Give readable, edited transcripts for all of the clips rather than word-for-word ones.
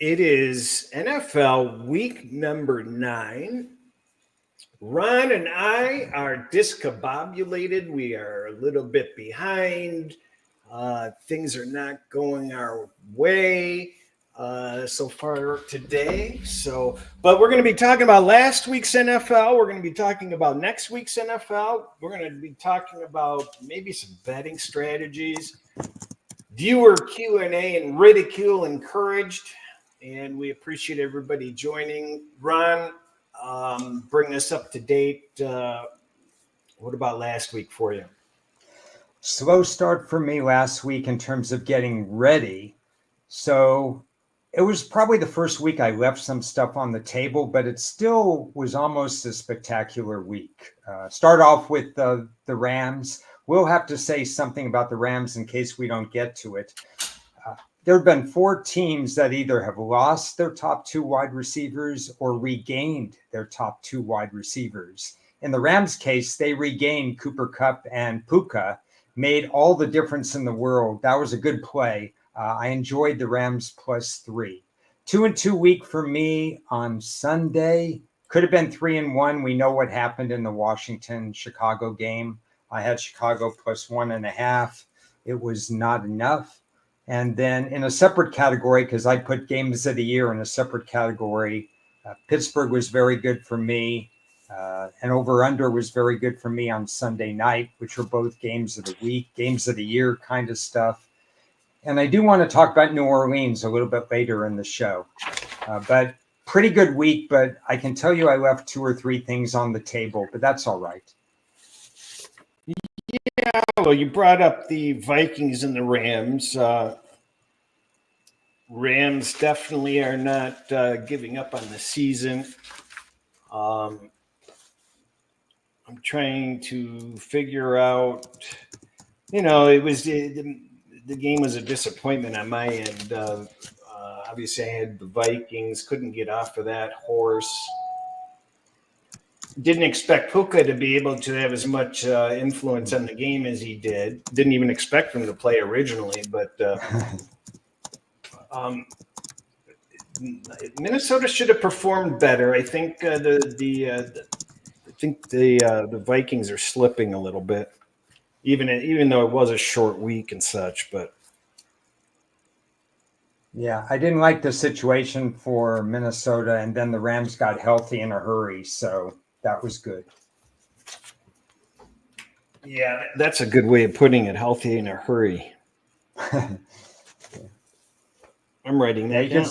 It is NFL week number 9. Ron and I are discombobulated. We are a little bit behind. Things are not going our way so far today. But we're going to be talking about last week's NFL. We're going to be talking about next week's NFL. We're going to be talking about maybe some betting strategies, viewer Q&A, and ridicule encouraged. And we appreciate everybody joining. Ron, bring us up to date. What about last week for you? Slow start for me last week in terms of getting ready. So it was probably the first week I left some stuff on the table, but it still was almost a spectacular week. Start off with the Rams. We'll have to say something about the Rams in case we don't get to it. There have been 4 teams that either have lost their top 2 wide receivers or regained their top 2 wide receivers. In the Rams case, they regained Cooper Kupp and Puka, made all the difference in the world. That was a good play. I enjoyed the Rams +3. 2-2 week for me on Sunday. Could have been 3-1. We know what happened in the Washington-Chicago game. I had Chicago +1.5. It was not enough. And then in a separate category, because I put games of the year in a separate category, Pittsburgh was very good for me. And over-under was very good for me on Sunday night, which were both games of the week, games of the year kind of stuff. And I do want to talk about New Orleans a little bit later in the show. But pretty good week, but I can tell you I left 2 or 3 things on the table, but that's all right. Yeah, well, you brought up the Vikings and the Rams. Rams definitely are not giving up on the season. I'm trying to figure out, it was the game was a disappointment on my end. Obviously, I had the Vikings, couldn't get off of that horse. Didn't expect Puka to be able to have as much influence on the game as he did. Didn't even expect him to play originally, but Minnesota should have performed better. I think the Vikings are slipping a little bit, even though it was a short week and such. But yeah, I didn't like the situation for Minnesota, and then the Rams got healthy in a hurry, so that was good. Yeah, that's a good way of putting it. Healthy in a hurry. I'm writing that down.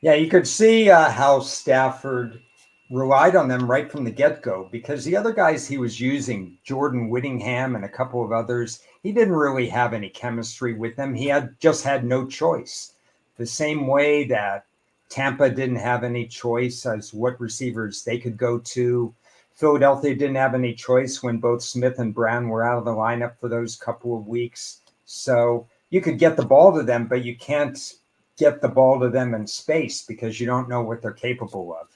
You could see how Stafford relied on them right from the get-go, because the other guys he was using, Jordan Whittingham and a couple of others, he didn't really have any chemistry with them. He just had no choice. The same way that Tampa didn't have any choice as what receivers they could go to. Philadelphia didn't have any choice when both Smith and Brown were out of the lineup for those couple of weeks. So you could get the ball to them, but you can't get the ball to them in space because you don't know what they're capable of.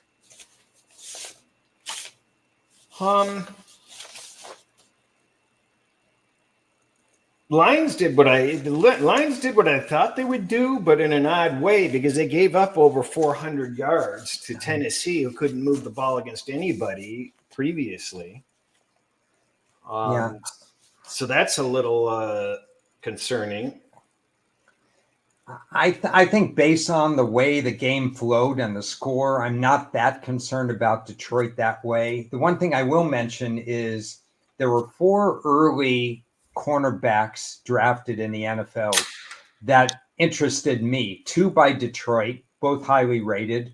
Lions did what I thought they would do, but in an odd way, because they gave up over 400 yards to Tennessee, who couldn't move the ball against anybody previously. So that's a little concerning. I think based on the way the game flowed and the score, I'm not that concerned about Detroit that way. The one thing I will mention is there were 4 early cornerbacks drafted in the NFL that interested me. 2 by Detroit, both highly rated.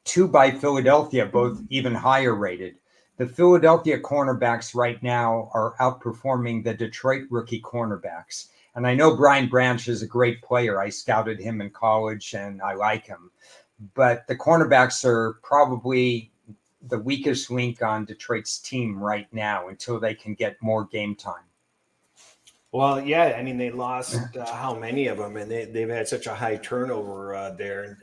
2 by Philadelphia, both even higher rated. The Philadelphia cornerbacks right now are outperforming the Detroit rookie cornerbacks. And I know Brian Branch is a great player. I scouted him in college and I like him. But the cornerbacks are probably the weakest link on Detroit's team right now until they can get more game time. Well, yeah, I mean, they lost how many of them, and they've had such a high turnover there. And,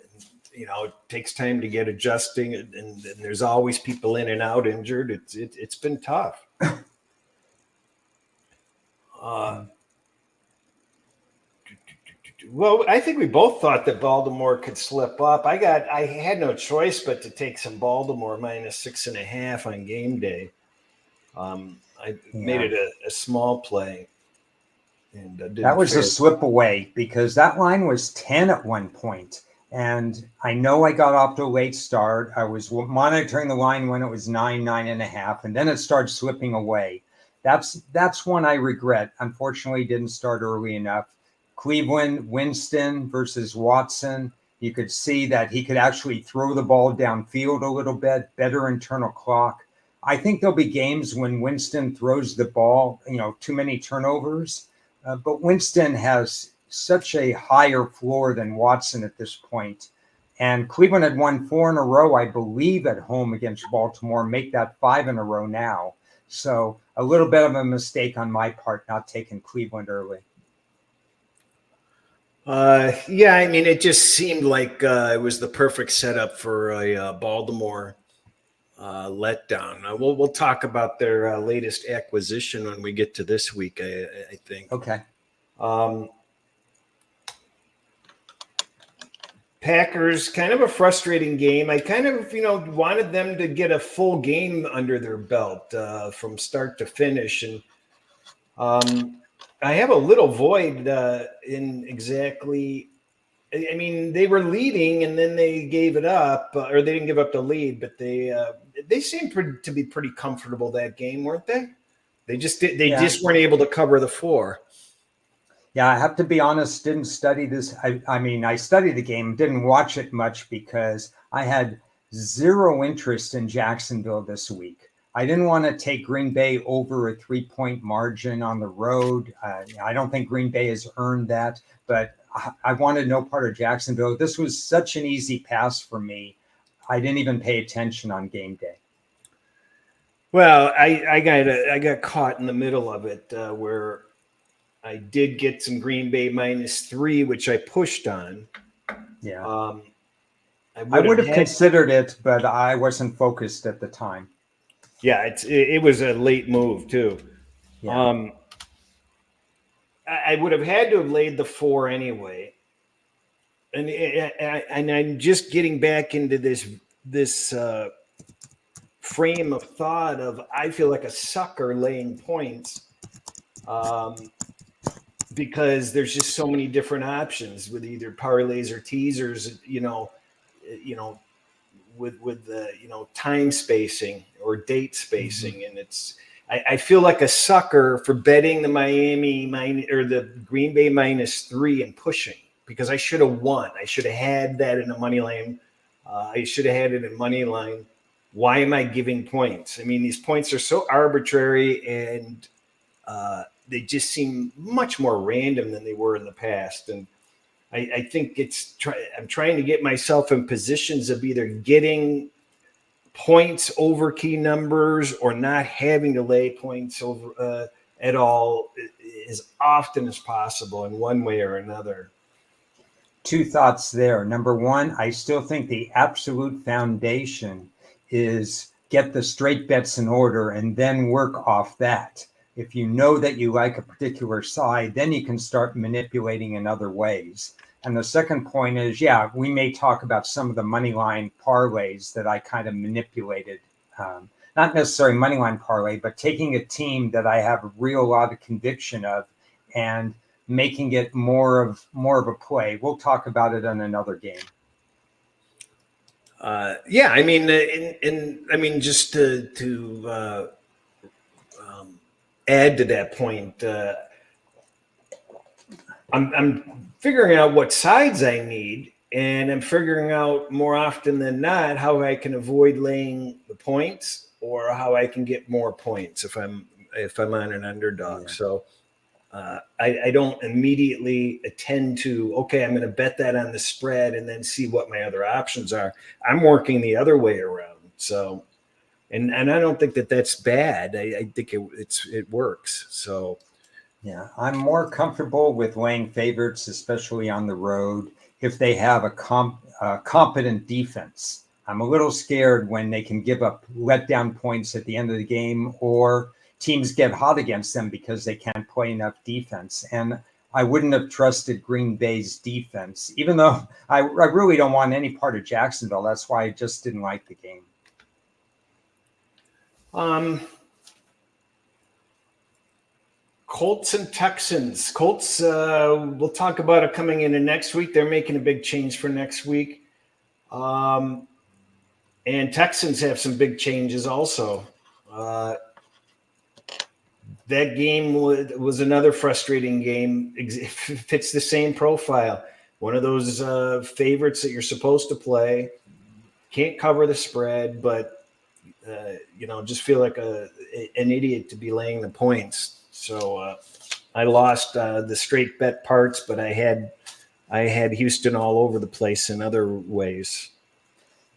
it takes time to get adjusting, and there's always people in and out injured. It's been tough. Well, I think we both thought that Baltimore could slip up. I had no choice but to take some Baltimore -6.5 on game day. I made Yeah. it a small play and That didn't was a fail. slip away because that line was 10 at one point. And I know I got off to a late start. I was monitoring the line when it was 9.5, and then it started slipping away. That's one I regret. Unfortunately, didn't start early enough. Cleveland, Winston versus Watson. You could see that he could actually throw the ball downfield a little bit, better internal clock. I think there'll be games when Winston throws the ball, too many turnovers. But Winston has such a higher floor than Watson at this point. And Cleveland had won 4 in a row, I believe, at home against Baltimore, make that 5 in a row now. So a little bit of a mistake on my part not taking Cleveland early. Yeah, I mean, it just seemed like it was the perfect setup for a Baltimore letdown. We'll talk about their latest acquisition when we get to this week. I think. Okay. Packers, kind of a frustrating game. I kind of, wanted them to get a full game under their belt from start to finish. And I have a little void in exactly. I mean, they were leading and then they gave it up, or they didn't give up the lead, but they seemed to be pretty comfortable that game, weren't they? They just just weren't able to cover the 4. Yeah, I have to be honest, didn't study this. I mean, I studied the game, didn't watch it much because I had zero interest in Jacksonville this week. I didn't want to take Green Bay over a 3-point margin on the road. I don't think Green Bay has earned that, but I wanted no part of Jacksonville. This was such an easy pass for me. I didn't even pay attention on game day. Well, I got caught in the middle of it where I did get some Green Bay -3, which I pushed on. Yeah. I would have considered it, but I wasn't focused at the time. Yeah, it was a late move too. Yeah. I would have had to have laid the 4 anyway, and I'm just getting back into this frame of thought of I feel like a sucker laying points. Because there's just so many different options with either parlays or teasers, with the time spacing or date spacing, and I feel like a sucker for betting the Miami or the Green Bay -3 and pushing because I should have won. I should have had that in a money line. I should have had it in money line. Why am I giving points? I mean, these points are so arbitrary and they just seem much more random than they were in the past. And I think I'm trying to get myself in positions of either getting points over key numbers or not having to lay points over at all as often as possible in one way or another. 2 thoughts there. Number one, I still think the absolute foundation is get the straight bets in order and then work off that. If you know that you like a particular side, then you can start manipulating in other ways. And the second point is, yeah, we may talk about some of the money line parlays that I kind of manipulated. Not necessarily money line parlay, but taking a team that I have a real lot of conviction of and making it more of a play. We'll talk about it on another game. Yeah, I mean, I mean, just to add to that point, I'm figuring out what sides I need, and I'm figuring out more often than not how I can avoid laying the points or how I can get more points if I'm on an underdog. Yeah. So I don't immediately attend to, okay, I'm going to bet that on the spread and then see what my other options are. I'm working the other way around. So, and I don't think that that's bad. I think it works. So, yeah, I'm more comfortable with laying favorites, especially on the road, if they have a competent defense. I'm a little scared when they can give up letdown points at the end of the game or teams get hot against them because they can't play enough defense. And I wouldn't have trusted Green Bay's defense, even though I really don't want any part of Jacksonville. That's why I just didn't like the game. Colts and Texans. Colts, we'll talk about it coming into next week. They're making a big change for next week. And Texans have some big changes also. That game was another frustrating game. It fits the same profile. One of those favorites that you're supposed to play. Can't cover the spread, but, just feel like an idiot to be laying the points. So I lost the straight bet parts, but I had Houston all over the place in other ways.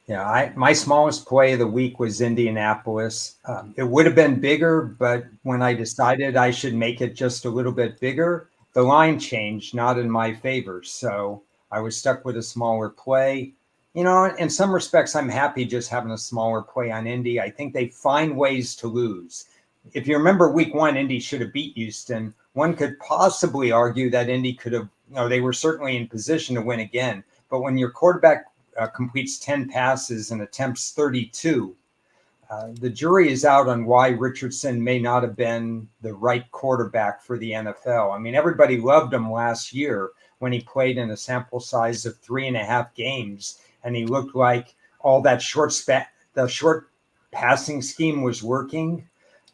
Yeah, my smallest play of the week was Indianapolis. It would have been bigger, but when I decided I should make it just a little bit bigger, the line changed, not in my favor. So I was stuck with a smaller play. In some respects, I'm happy just having a smaller play on Indy. I think they find ways to lose. If you remember week 1, Indy should have beat Houston. One could possibly argue that Indy could have, they were certainly in position to win again. But when your quarterback completes 10 passes and attempts 32, the jury is out on why Richardson may not have been the right quarterback for the NFL. I mean, everybody loved him last year when he played in a sample size of 3.5 games, and he looked like all that the short passing scheme was working.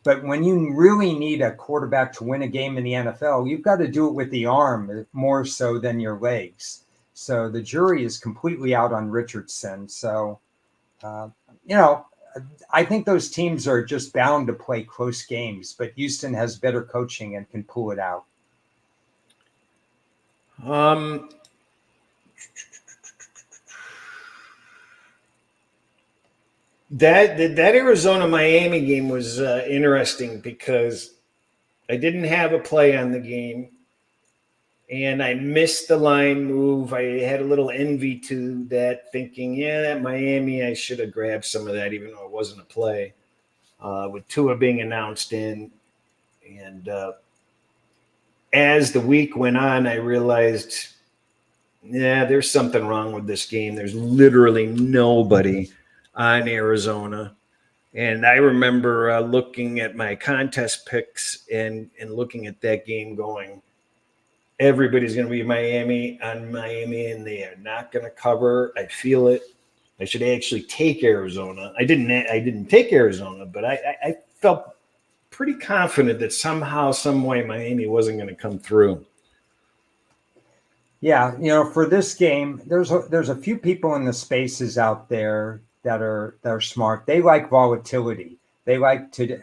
But when you really need a quarterback to win a game in the NFL, you've got to do it with the arm more so than your legs. So the jury is completely out on Richardson. So, I think those teams are just bound to play close games, but Houston has better coaching and can pull it out. That Arizona Miami game was interesting because I didn't have a play on the game. And I missed the line move. I had a little envy to that, thinking, that Miami, I should have grabbed some of that, even though it wasn't a play, with Tua being announced in. And as the week went on, I realized, there's something wrong with this game. There's literally nobody on Arizona. And I remember looking at my contest picks and looking at that game going, everybody's going to be Miami, and they are not going to cover. I feel it. I should actually take Arizona. I didn't take Arizona, but I felt pretty confident that somehow, some way, Miami wasn't going to come through. Yeah, for this game, there's a few people in the spaces out there that are smart. They like volatility. They like to.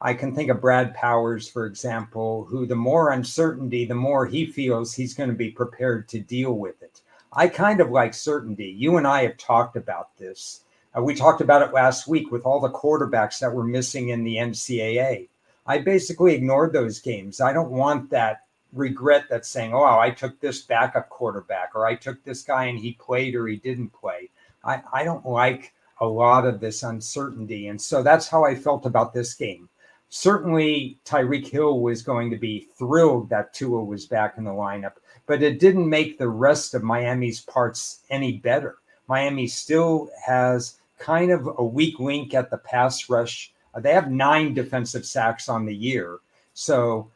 I can think of Brad Powers, for example, who the more uncertainty, the more he feels he's going to be prepared to deal with it. I kind of like certainty. You and I have talked about this. We talked about it last week with all the quarterbacks that were missing in the NCAA. I basically ignored those games. I don't want that regret that's saying, oh, I took this backup quarterback, or I took this guy and he played or he didn't play. I don't like a lot of this uncertainty. And so that's how I felt about this game. Certainly, Tyreek Hill was going to be thrilled that Tua was back in the lineup, but it didn't make the rest of Miami's parts any better. Miami still has kind of a weak link at the pass rush. They have 9 defensive sacks on the year. So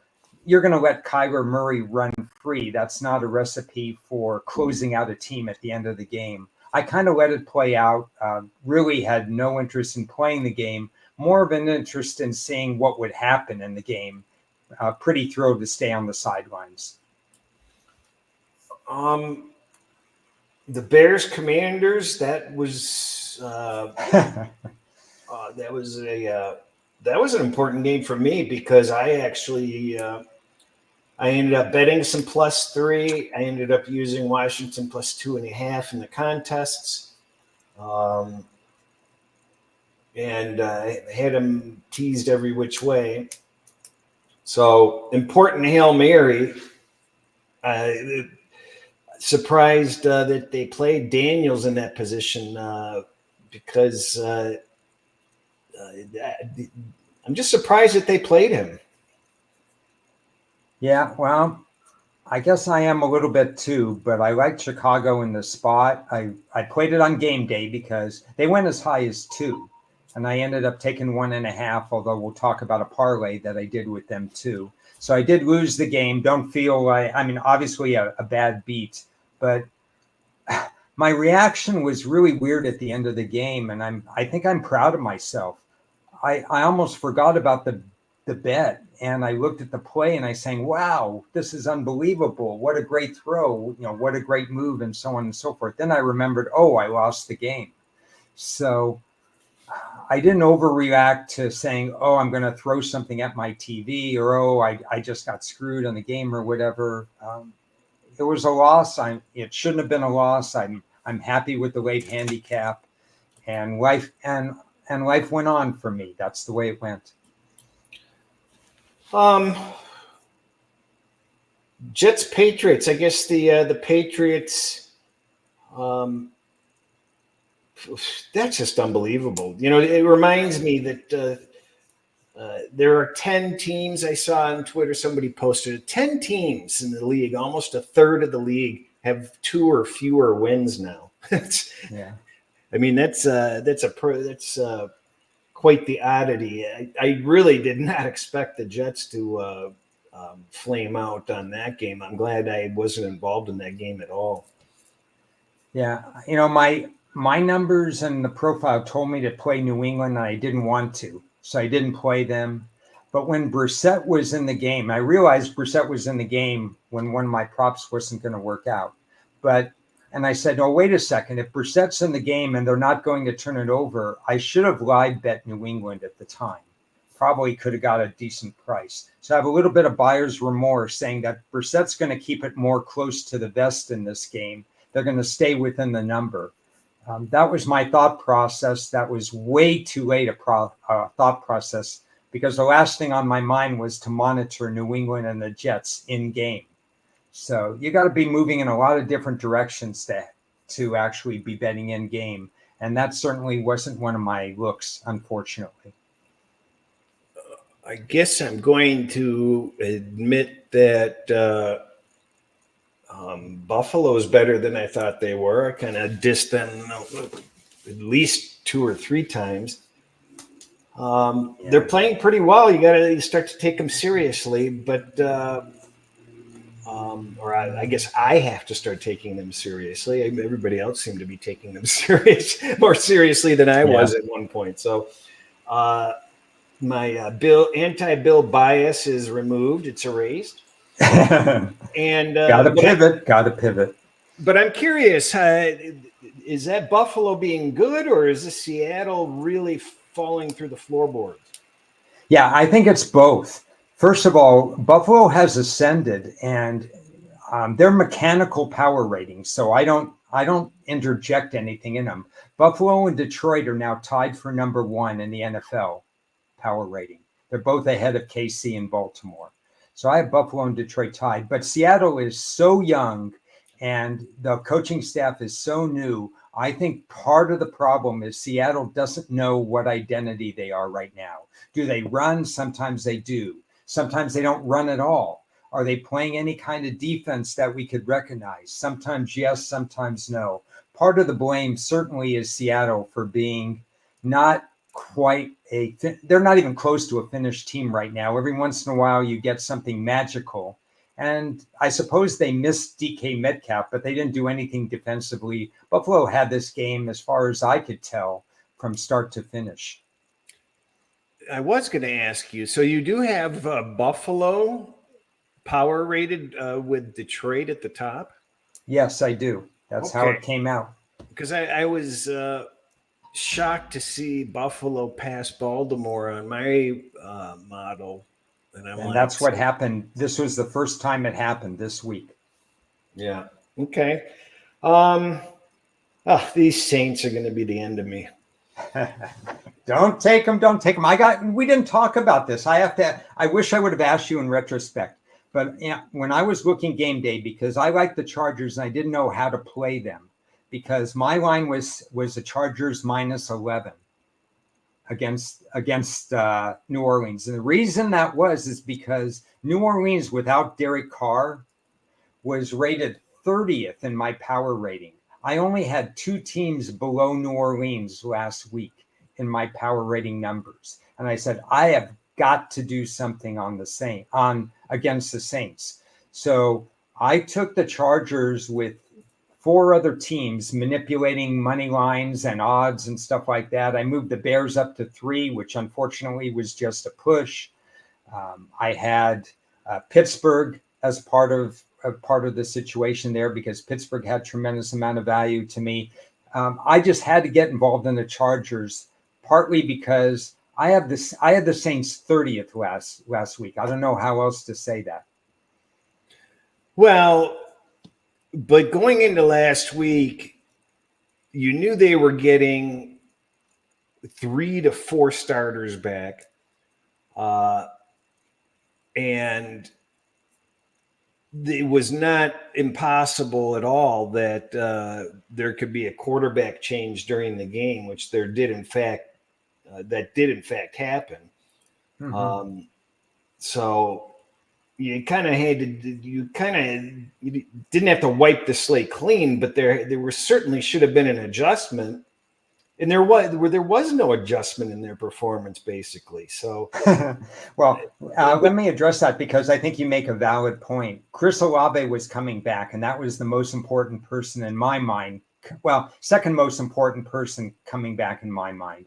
you're going to let Kyler Murray run free. That's not a recipe for closing out a team at the end of the game. I kind of let it play out, really had no interest in playing the game, more of an interest in seeing what would happen in the game. Pretty thrilled to stay on the sidelines. The Bears Commanders, that was that was an important game for me because I actually I ended up betting some +3. I ended up using Washington +2.5 in the contests. And had them teased every which way. So important Hail Mary. Surprised that they played Daniels in that position because I'm just surprised that they played him. Yeah, well, I guess I am a little bit too, but I like Chicago in the spot. I played it on game day because they went as high as 2. And I ended up taking 1.5, although we'll talk about a parlay that I did with them too. So I did lose the game. Don't feel like, I mean, obviously a bad beat, but my reaction was really weird at the end of the game. And I think I'm proud of myself. I almost forgot about the bet, and I looked at the play and I saying, wow, this is unbelievable. What a great throw, what a great move, and so on and so forth. Then I remembered, oh, I lost the game. So I didn't overreact to saying, oh, I'm going to throw something at my TV, or, oh, I just got screwed on the game or whatever. It was a loss. It shouldn't have been a loss. I'm happy with the late handicap, and life went on for me. That's the way it went. Jets Patriots. I guess the Patriots. That's just unbelievable. It reminds me that there are 10 teams. I saw on Twitter somebody posted it. 10 teams in the league. Almost a third of the league have 2 or fewer wins now. Yeah. I mean, that's quite the oddity. I really did not expect the Jets to flame out on that game. I'm glad I wasn't involved in that game at all. Yeah, my numbers and the profile told me to play New England, and I didn't want to, so I didn't play them. But when Brissett was in the game, I realized Brissett was in the game when one of my props wasn't going to work out. And I said, oh, wait a second. If Brissett's in the game and they're not going to turn it over, I should have live bet New England at the time. Probably could have got a decent price. So I have a little bit of buyer's remorse saying that Brissett's going to keep it more close to the vest in this game. They're going to stay within the number. That was my thought process. That was way too late a thought process, because the last thing on my mind was to monitor New England and the Jets in game. So you got to be moving in a lot of different directions to actually be betting in game. And that certainly wasn't one of my looks, unfortunately. I guess I'm going to admit that Buffalo is better than I thought they were. I kind of dissed them at least 2 or 3 times. They're playing pretty well. You start to take them seriously, but or I guess I have to start taking them seriously. Everybody else seemed to be taking them more seriously than I was at one point. So my anti-Bill bias is removed. It's erased. And gotta pivot. But I'm curious, is that Buffalo being good, or is this Seattle really falling through the floorboards? Yeah, I think it's both. First of all, Buffalo has ascended, and they're mechanical power ratings, so I don't interject anything in them. Buffalo and Detroit are now tied for number 1 in the NFL power rating. They're both ahead of KC and Baltimore. So I have Buffalo and Detroit tied, but Seattle is so young and the coaching staff is so new. I think part of the problem is Seattle doesn't know what identity they are right now. Do they run? Sometimes they do. Sometimes they don't run at all. Are they playing any kind of defense that we could recognize? Sometimes yes, sometimes no. Part of the blame certainly is Seattle for being not quite they're not even close to a finished team right now. Every once in a while you get something magical. And I suppose they missed DK Metcalf, but they didn't do anything defensively. Buffalo had this game, as far as I could tell, from start to finish. I was going to ask you, so you do have Buffalo power rated with Detroit at the top? Yes, I do. That's how it came out. Because I was shocked to see Buffalo pass Baltimore on my model. And that's what happened. This was the first time it happened this week. Yeah. Okay. These Saints are going to be the end of me. Don't take them. We didn't talk about this. I wish I would have asked you in retrospect, but when I was looking game day, because I like the Chargers and I didn't know how to play them, because my line was the Chargers minus 11 against New Orleans. And the reason that is because New Orleans without Derek Carr was rated 30th in my power rating. I only had 2 teams below New Orleans last week in my power rating numbers. And I said, I have got to do something against the Saints. So I took the Chargers with 4 other teams manipulating money lines and odds and stuff like that. I moved the Bears up to 3, which unfortunately was just a push. I had Pittsburgh as part of the situation there because Pittsburgh had tremendous amount of value to me. I just had to get involved in the Chargers, partly because I had the Saints 30th last week. I don't know how else to say that. Well, but going into last week, you knew they were getting 3 to 4 starters back. And it was not impossible at all that there could be a quarterback change during the game, which did in fact happen. Mm-hmm. So you kind of you didn't have to wipe the slate clean, but there certainly should have been an adjustment. And there was no adjustment in their performance, basically. So, well, let me address that because I think you make a valid point. Cris was coming back, and that was the most important person in my mind. Well, second most important person coming back in my mind.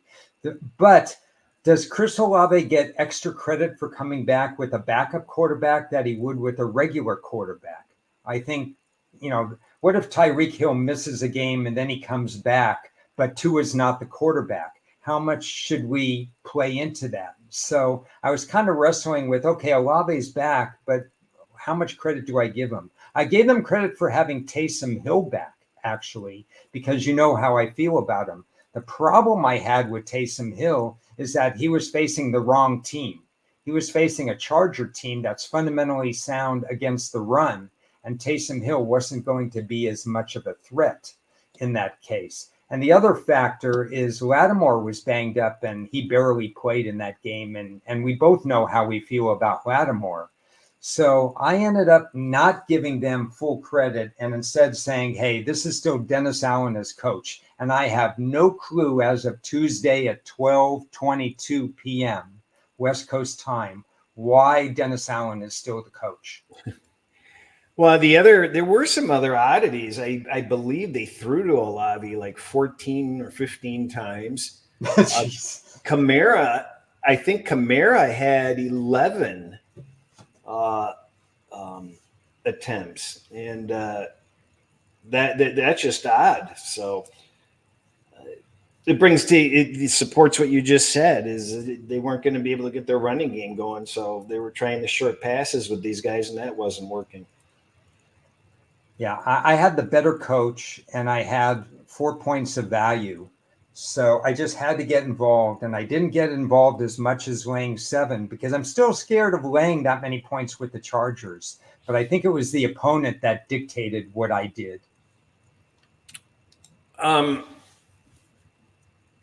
But does Cris get extra credit for coming back with a backup quarterback that he would with a regular quarterback? I think, what if Tyreek Hill misses a game and then he comes back? But Tua is not the quarterback. How much should we play into that? So I was kind of wrestling with, okay, Olave's back, but how much credit do I give him? I gave them credit for having Taysom Hill back, actually, because you know how I feel about him. The problem I had with Taysom Hill is that he was facing the wrong team. He was facing a Charger team that's fundamentally sound against the run, and Taysom Hill wasn't going to be as much of a threat in that case. And the other factor is Lattimore was banged up and he barely played in that game. And we both know how we feel about Lattimore. So I ended up not giving them full credit and instead saying, hey, this is still Dennis Allen as coach. And I have no clue as of Tuesday at 12:22 p.m. West Coast time why Dennis Allen is still the coach. Well, there were some other oddities. I believe they threw to Olave like 14 or 15 times. Kamara, I think Kamara had 11 attempts, and that's just odd. So it supports what you just said, is they weren't going to be able to get their running game going, so they were trying the short passes with these guys, and that wasn't working. Yeah, I had the better coach and I had 4 points of value. So I just had to get involved, and I didn't get involved as much as laying 7 because I'm still scared of laying that many points with the Chargers. But I think it was the opponent that dictated what I did. The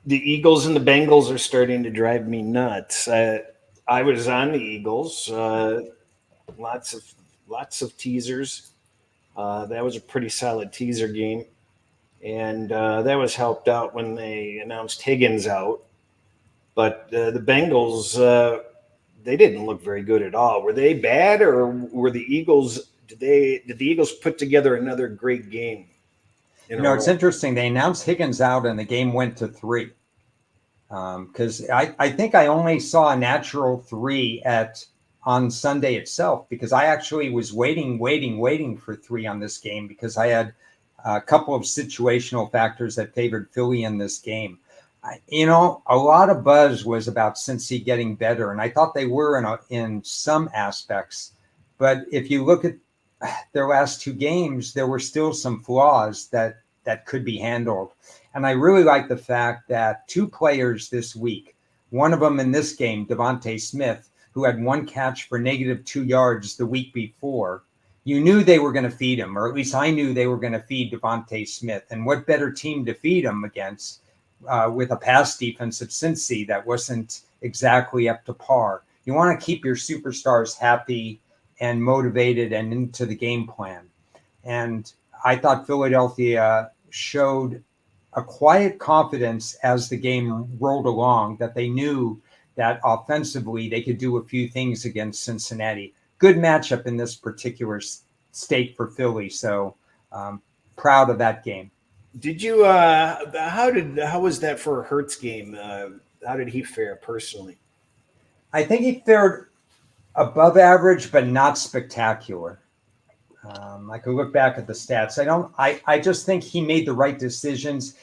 Eagles and the Bengals are starting to drive me nuts. I was on the Eagles, lots of teasers. That was a pretty solid teaser game. And that was helped out when they announced Higgins out. But the Bengals, they didn't look very good at all. Were they bad, or were the Eagles, did the Eagles put together another great game? It's interesting. They announced Higgins out and the game went to 3. Because I think I only saw a natural 3 on Sunday itself, because I actually was waiting for 3 on this game because I had a couple of situational factors that favored Philly in this game. A lot of buzz was about Cincy getting better, and I thought they were in some aspects. But if you look at their last 2 games, there were still some flaws that could be handled. And I really like the fact that 2 players this week, one of them in this game, Devontae Smith, who had 1 catch for -2 yards the week before, you knew they were going to feed him, or at least I knew they were going to feed Devontae Smith. And what better team to feed him against with a pass defense of Cincy that wasn't exactly up to par. You want to keep your superstars happy and motivated and into the game plan. And I thought Philadelphia showed a quiet confidence as the game rolled along, that they knew that offensively they could do a few things against Cincinnati. Good matchup in this particular state for Philly. So proud of that game. Did you? How was that for a Hertz game? How did he fare personally? I think he fared above average, but not spectacular. I could look back at the stats. I just think he made the right decisions.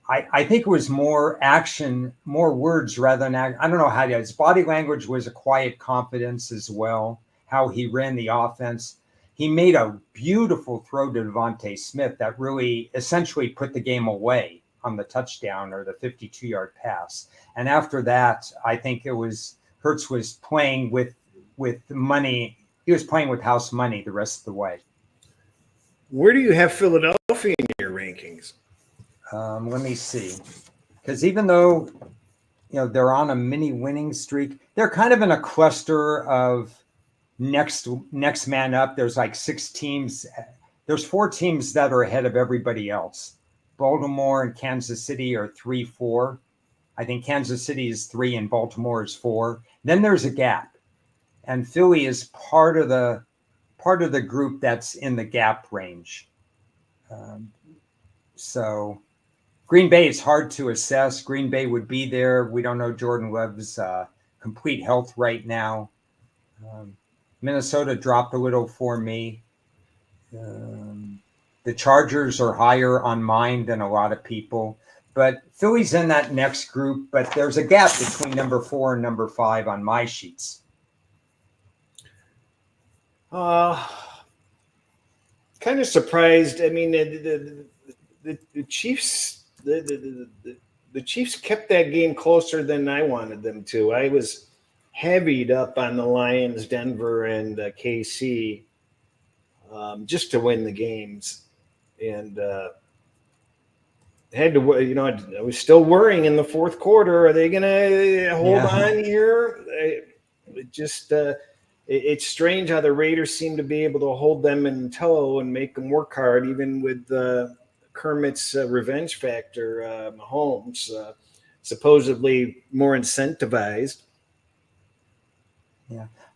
I think it was more action, more words rather than act. I don't know how to. His body language was a quiet confidence as well. How he ran the offense. He made a beautiful throw to Devontae Smith that really essentially put the game away on the touchdown or the 52-yard pass. And after that, I think it was Hertz was playing with money. He was playing with house money the rest of the way. Where do you have Philadelphia in your rankings? Let me see. Because even though they're on a mini winning streak, they're kind of in a cluster of next man up. There's like 6 teams. There's 4 teams that are ahead of everybody else. Baltimore and Kansas City are 3-4. I think Kansas City is 3 and Baltimore is 4. Then there's a gap, and Philly is part of the group that's in the gap range. So Green Bay is hard to assess. Green Bay would be there. We don't know Jordan Love's complete health right now. Minnesota dropped a little for me. The Chargers are higher on mine than a lot of people. But Philly's in that next group, but there's a gap between number 4 and number 5 on my sheets. Kind of surprised. I mean, the Chiefs, the Chiefs kept that game closer than I wanted them to. I was heavied up on the Lions, Denver, and KC just to win the games, and had to. I was still worrying in the fourth quarter. Are they going to hold on here? It's strange how the Raiders seem to be able to hold them in tow and make them work hard, even with Kermit's revenge factor. Mahomes supposedly more incentivized.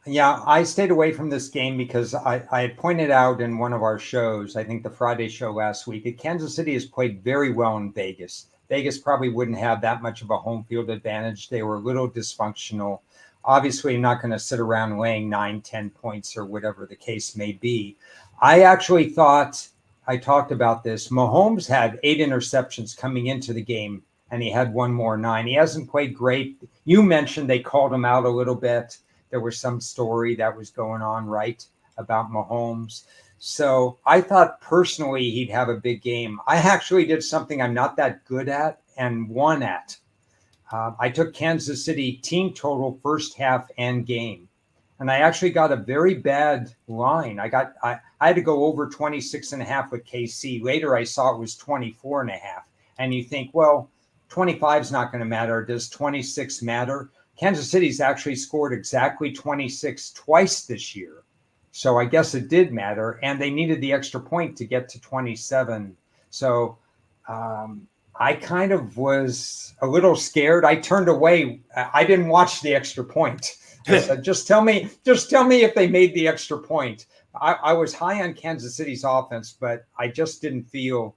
Yeah, I stayed away from this game because I had pointed out in one of our shows, I think the Friday show last week, that Kansas City has played very well in Vegas. Vegas probably wouldn't have that much of a home field advantage. They were a little dysfunctional. Obviously, not going to sit around laying 9-10 points or whatever the case may be. I actually thought, I talked about this, Mahomes had 8 interceptions coming into the game, and he had one more 9. He hasn't played great. You mentioned they called him out a little bit. There was some story that was going on, right, about Mahomes. So I thought personally he'd have a big game. I actually did something I'm not that good at and won at. I took Kansas City team total first half and game. And I actually got a very bad line. I had to go over 26.5 with KC. Later I saw it was 24.5. And you think, well, 25 is not going to matter. Does 26 matter? Kansas City's actually scored exactly 26 twice this year. So I guess it did matter. And they needed the extra point to get to 27. So I kind of was a little scared. I turned away. I didn't watch the extra point. I said, just tell me if they made the extra point. I was high on Kansas City's offense, but I just didn't feel,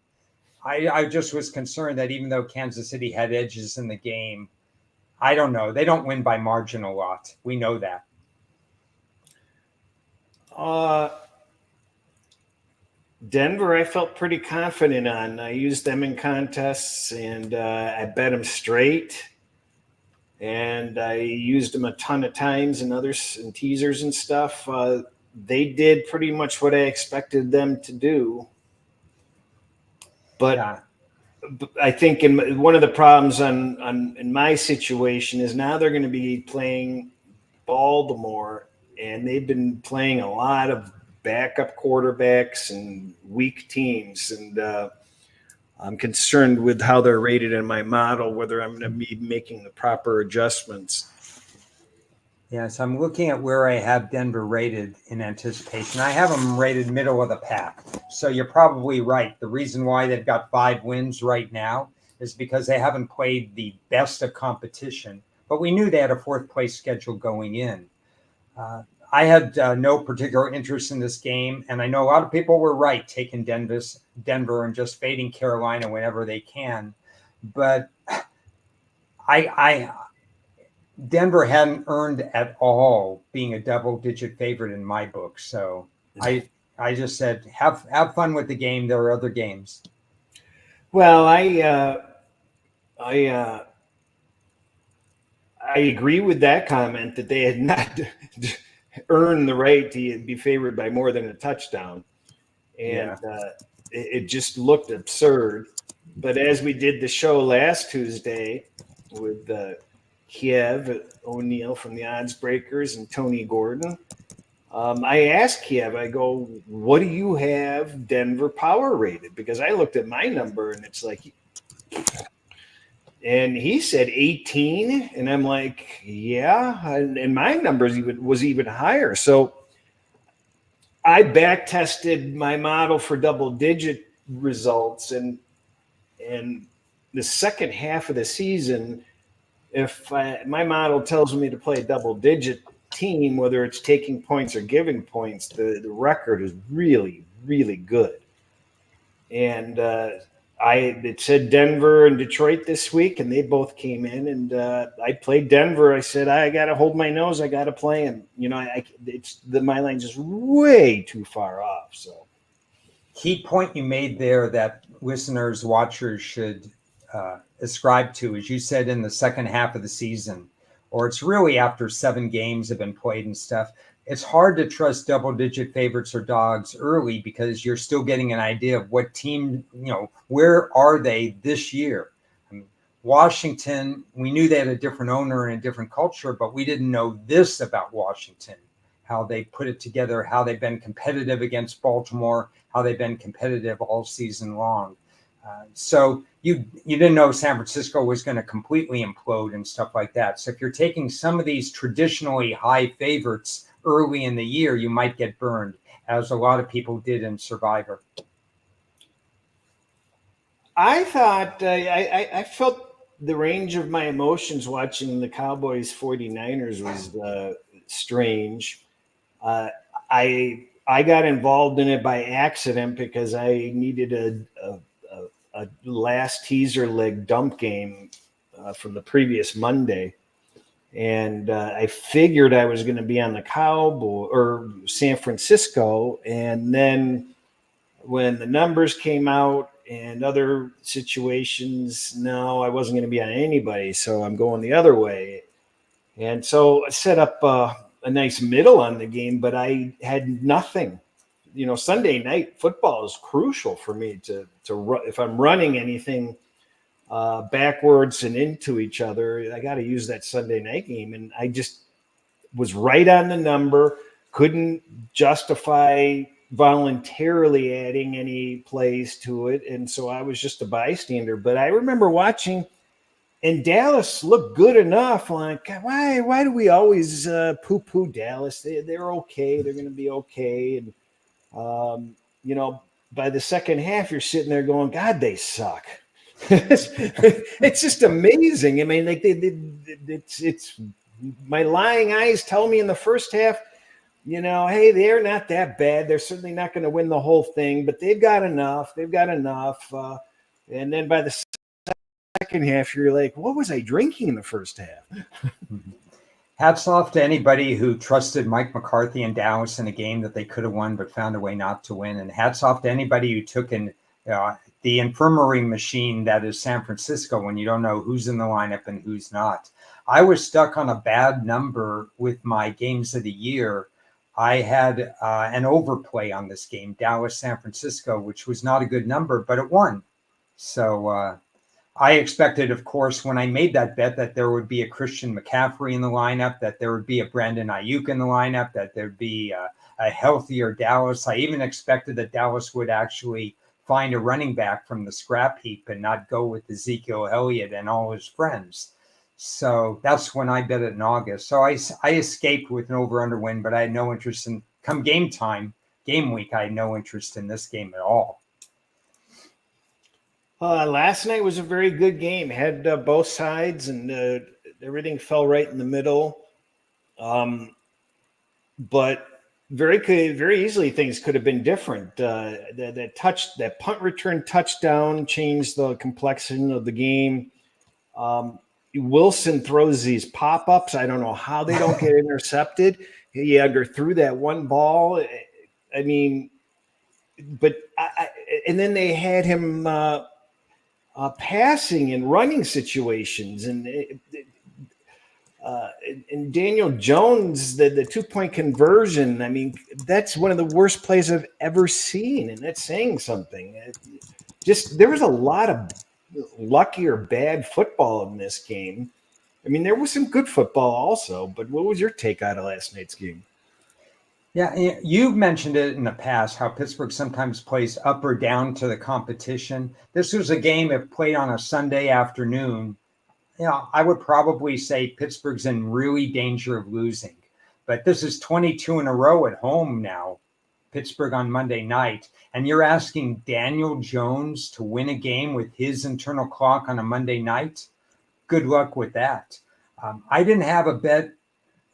I just was concerned that even though Kansas City had edges in the game, I don't know. They don't win by margin a lot. We know that. Denver, I felt pretty confident on. I used them in contests, and I bet them straight. And I used them a ton of times in others and teasers and stuff. They did pretty much what I expected them to do. But yeah. I think one of the problems in my situation is now they're going to be playing Baltimore, and they've been playing a lot of backup quarterbacks and weak teams, and I'm concerned with how they're rated in my model, whether I'm going to be making the proper adjustments. Yes, I'm looking at where I have Denver rated in anticipation. I have them rated middle of the pack. So you're probably right. The reason why they've got 5 wins right now is because they haven't played the best of competition. But we knew they had a fourth place schedule going in. Uh, I had no particular interest in this game, and I know a lot of people were right taking Denver and just fading Carolina whenever they can. But I Denver hadn't earned at all being a double-digit favorite in my book. So I just said have fun with the game. There are other games. Well, I I agree with that comment that they had not earned the right to be favored by more than a touchdown, and Yeah. it just looked absurd. But as we did the show last Tuesday with Kiev O'Neill from the Odds Breakers and Tony Gordon, I asked Kiev, I go, what do you have Denver power rated? Because I looked at my number and it's like, and he said 18. And I'm like, yeah. And my numbers was even higher. So I back tested my model for double digit results. And the second half of the season, if my model tells me to play a double digit team, whether it's taking points or giving points, the record is really, really good. And it said Denver and Detroit this week, and they both came in. And I played Denver. I said I got to hold my nose. I got to play, and my line's just way too far off. So Key point you made there that listeners, watchers should ascribe to, as you said, in the second half of the season, or it's really after 7 games have been played and stuff. It's hard to trust double-digit favorites or dogs early because you're still getting an idea of what team, where are they this year? I mean, Washington, we knew they had a different owner and a different culture, but we didn't know this about Washington, how they put it together, how they've been competitive against Baltimore, how they've been competitive all season long. So you didn't know San Francisco was going to completely implode and stuff like that. So if you're taking some of these traditionally high favorites early in the year, you might get burned, as a lot of people did in Survivor. I thought I felt the range of my emotions watching the Cowboys 49ers was strange. Uh, I got involved in it by accident because I needed a last teaser leg dump game from the previous Monday, and I figured I was going to be on the Cowboy or San Francisco, and then when the numbers came out and other situations, no, I wasn't going to be on anybody, so I'm going the other way. And so I set up a nice middle on the game, but I had nothing. Sunday night football is crucial for me to run. If I'm running anything backwards and into each other, I got to use that Sunday night game. And I just was right on the number, couldn't justify voluntarily adding any plays to it. And so I was just a bystander. But I remember watching, and Dallas looked good enough. Like, why do we always poo-poo Dallas? They're okay. They're going to be okay. And, by the second half, you're sitting there going, God, they suck. It's just amazing. I mean, like it's my lying eyes tell me in the first half, hey, they're not that bad. They're certainly not going to win the whole thing, but they've got enough. They've got enough. And then by the second half, you're like, what was I drinking in the first half? Hats off to anybody who trusted Mike McCarthy and Dallas in a game that they could have won but found a way not to win. And hats off to anybody who took in the infirmary machine that is San Francisco when you don't know who's in the lineup and who's not. I was stuck on a bad number with my games of the year. I had an overplay on this game, Dallas-San Francisco, which was not a good number, but it won. So I expected, of course, when I made that bet, that there would be a Christian McCaffrey in the lineup, that there would be a Brandon Ayuk in the lineup, that there'd be a healthier Dallas. I even expected that Dallas would actually find a running back from the scrap heap and not go with Ezekiel Elliott and all his friends. So that's when I bet it in August. So I escaped with an over-under win, but I had no interest in come game time, game week. I had no interest in this game at all. Last night was a very good game. Had both sides, and everything fell right in the middle. But very easily things could have been different. That punt return touchdown changed the complexion of the game. Wilson throws these pop ups. I don't know how they don't get intercepted. He threw that one ball. I mean, but and then they had him passing and running situations, and Daniel Jones, the 2-point conversion. I mean, that's one of the worst plays I've ever seen, and that's saying something. There was a lot of lucky or bad football in this game. I mean, there was some good football also, but what was your take out of last night's game? Yeah, you've mentioned it in the past, how Pittsburgh sometimes plays up or down to the competition. This was a game if played on a Sunday afternoon. I would probably say Pittsburgh's in really danger of losing. But this is 22 in a row at home now, Pittsburgh on Monday night. And you're asking Daniel Jones to win a game with his internal clock on a Monday night? Good luck with that. I didn't have a bet.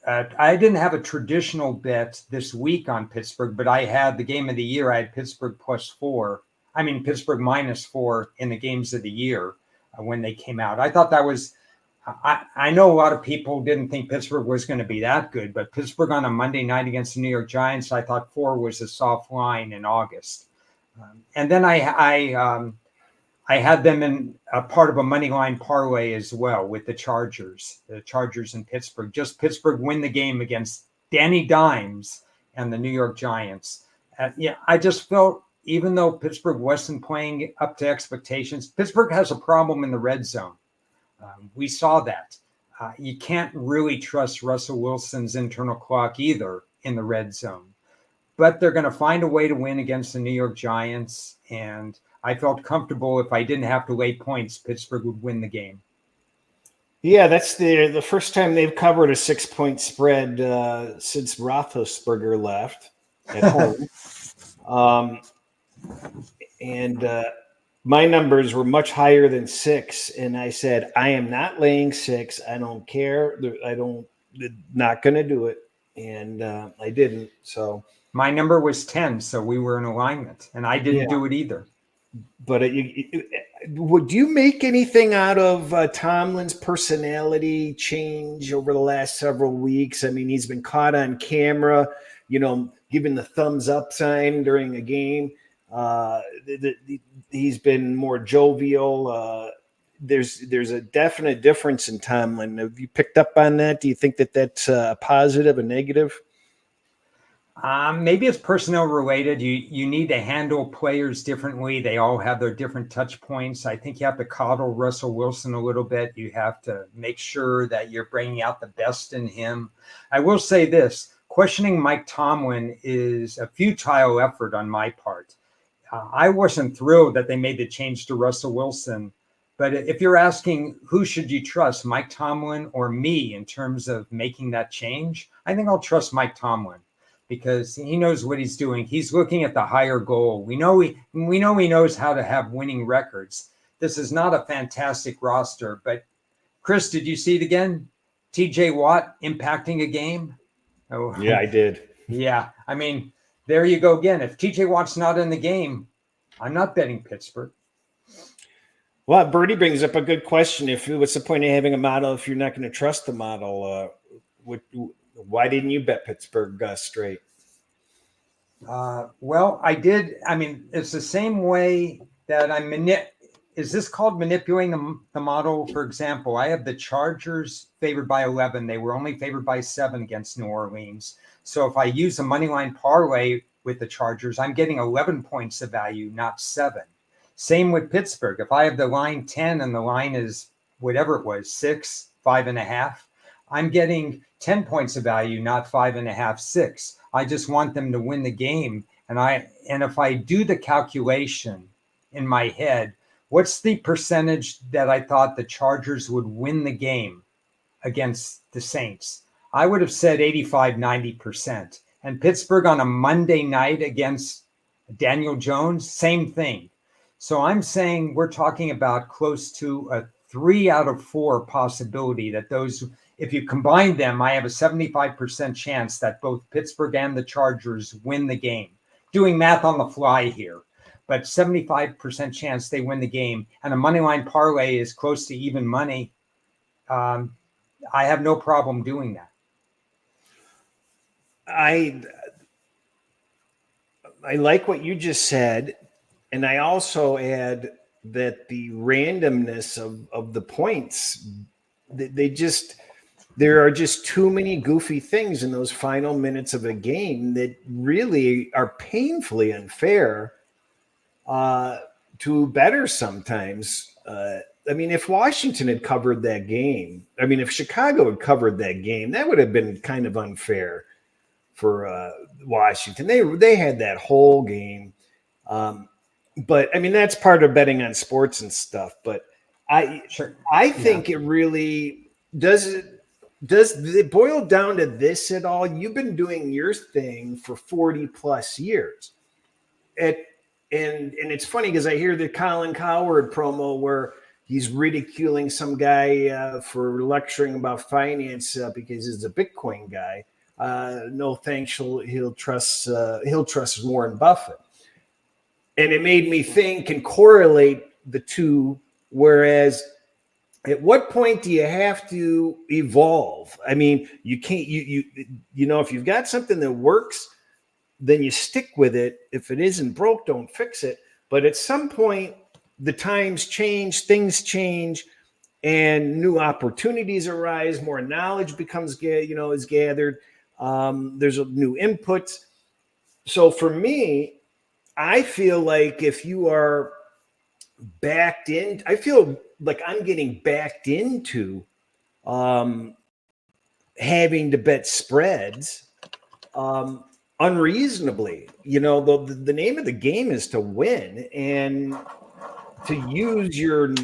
I didn't have a traditional bet this week on Pittsburgh, but I had the game of the year. I had Pittsburgh Pittsburgh -4 in the games of the year when they came out. I thought that was, I know a lot of people didn't think Pittsburgh was going to be that good, but Pittsburgh on a Monday night against the New York Giants, I thought 4 was a soft line in August. And then I had them in a part of a money line parlay as well with the Chargers in Pittsburgh. Just Pittsburgh win the game against Danny Dimes and the New York Giants. I just felt, even though Pittsburgh wasn't playing up to expectations, Pittsburgh has a problem in the red zone. We saw that. You can't really trust Russell Wilson's internal clock either in the red zone. But they're going to find a way to win against the New York Giants, and I felt comfortable if I didn't have to lay points, Pittsburgh would win the game. Yeah, that's the first time they've covered a 6-point spread since Roethlisberger left at home. And my numbers were much higher than 6, and I said, I am not laying 6. I don't care. Not going to do it, and I didn't. So my number was 10, so we were in alignment, and I didn't do it either. But would you make anything out of Tomlin's personality change over the last several weeks? I mean, he's been caught on camera, giving the thumbs up sign during a game. He's been more jovial. There's a definite difference in Tomlin. Have you picked up on that? Do you think that that's a positive, a negative? Maybe it's personnel related. You need to handle players differently. They all have their different touch points. I think you have to coddle Russell Wilson a little bit. You have to make sure that you're bringing out the best in him. I will say this, questioning Mike Tomlin is a futile effort on my part. I wasn't thrilled that they made the change to Russell Wilson. But if you're asking who should you trust, Mike Tomlin or me in terms of making that change, I think I'll trust Mike Tomlin, because he knows what he's doing. He's looking at the higher goal. We know he knows how to have winning records. This is not a fantastic roster, but Cris, did you see it again? TJ Watt impacting a game? Oh, yeah, I did. Yeah. I mean, there you go again. If TJ Watt's not in the game, I'm not betting Pittsburgh. Well, Bertie brings up a good question. What's the point of having a model if you're not going to trust the model? Why didn't you bet Pittsburgh straight? Well, I did. I mean, it's the same way that is this called manipulating the model? For example, I have the Chargers favored by 11. They were only favored by 7 against New Orleans. So if I use a money line parlay with the Chargers, I'm getting 11 points of value, not 7. Same with Pittsburgh. If I have the line 10 and the line is whatever it was, 6, 5.5, I'm getting 10 points of value, not 5.5, 6. I just want them to win the game. And if I do the calculation in my head, what's the percentage that I thought the Chargers would win the game against the Saints. I would have said 85, 90%. And Pittsburgh on a Monday night against Daniel Jones, same thing. So I'm saying we're talking about close to a 3 out of 4 possibility that those, if you combine them, I have a 75% chance that both Pittsburgh and the Chargers win the game. Doing math on the fly here, but 75% chance they win the game. And a money line parlay is close to even money. I have no problem doing that. I like what you just said, and I also add that the randomness of the points, there are just too many goofy things in those final minutes of a game that really are painfully unfair to bettors sometimes. I mean, if Washington had covered that game, I mean, if Chicago had covered that game, that would have been kind of unfair for Washington. They had that whole game. But I mean, that's part of betting on sports and stuff. But I think it really does it boil down to this at all? You've been doing your thing for 40 plus years. And it's funny because I hear the Colin Cowherd promo where he's ridiculing some guy for lecturing about finance because he's a Bitcoin guy. No thanks. He'll trust Warren Buffett. And it made me think and correlate the two. Whereas, at what point do you have to evolve? I mean, you can't. You know, if you've got something that works, then you stick with it. If it isn't broke, don't fix it. But at some point, the times change, things change, and new opportunities arise. More knowledge becomes, is gathered. There's a new inputs. So for me, I feel like if you are backed in, I feel like I'm getting backed into having to bet spreads unreasonably. You know, the name of the game is to win and to use your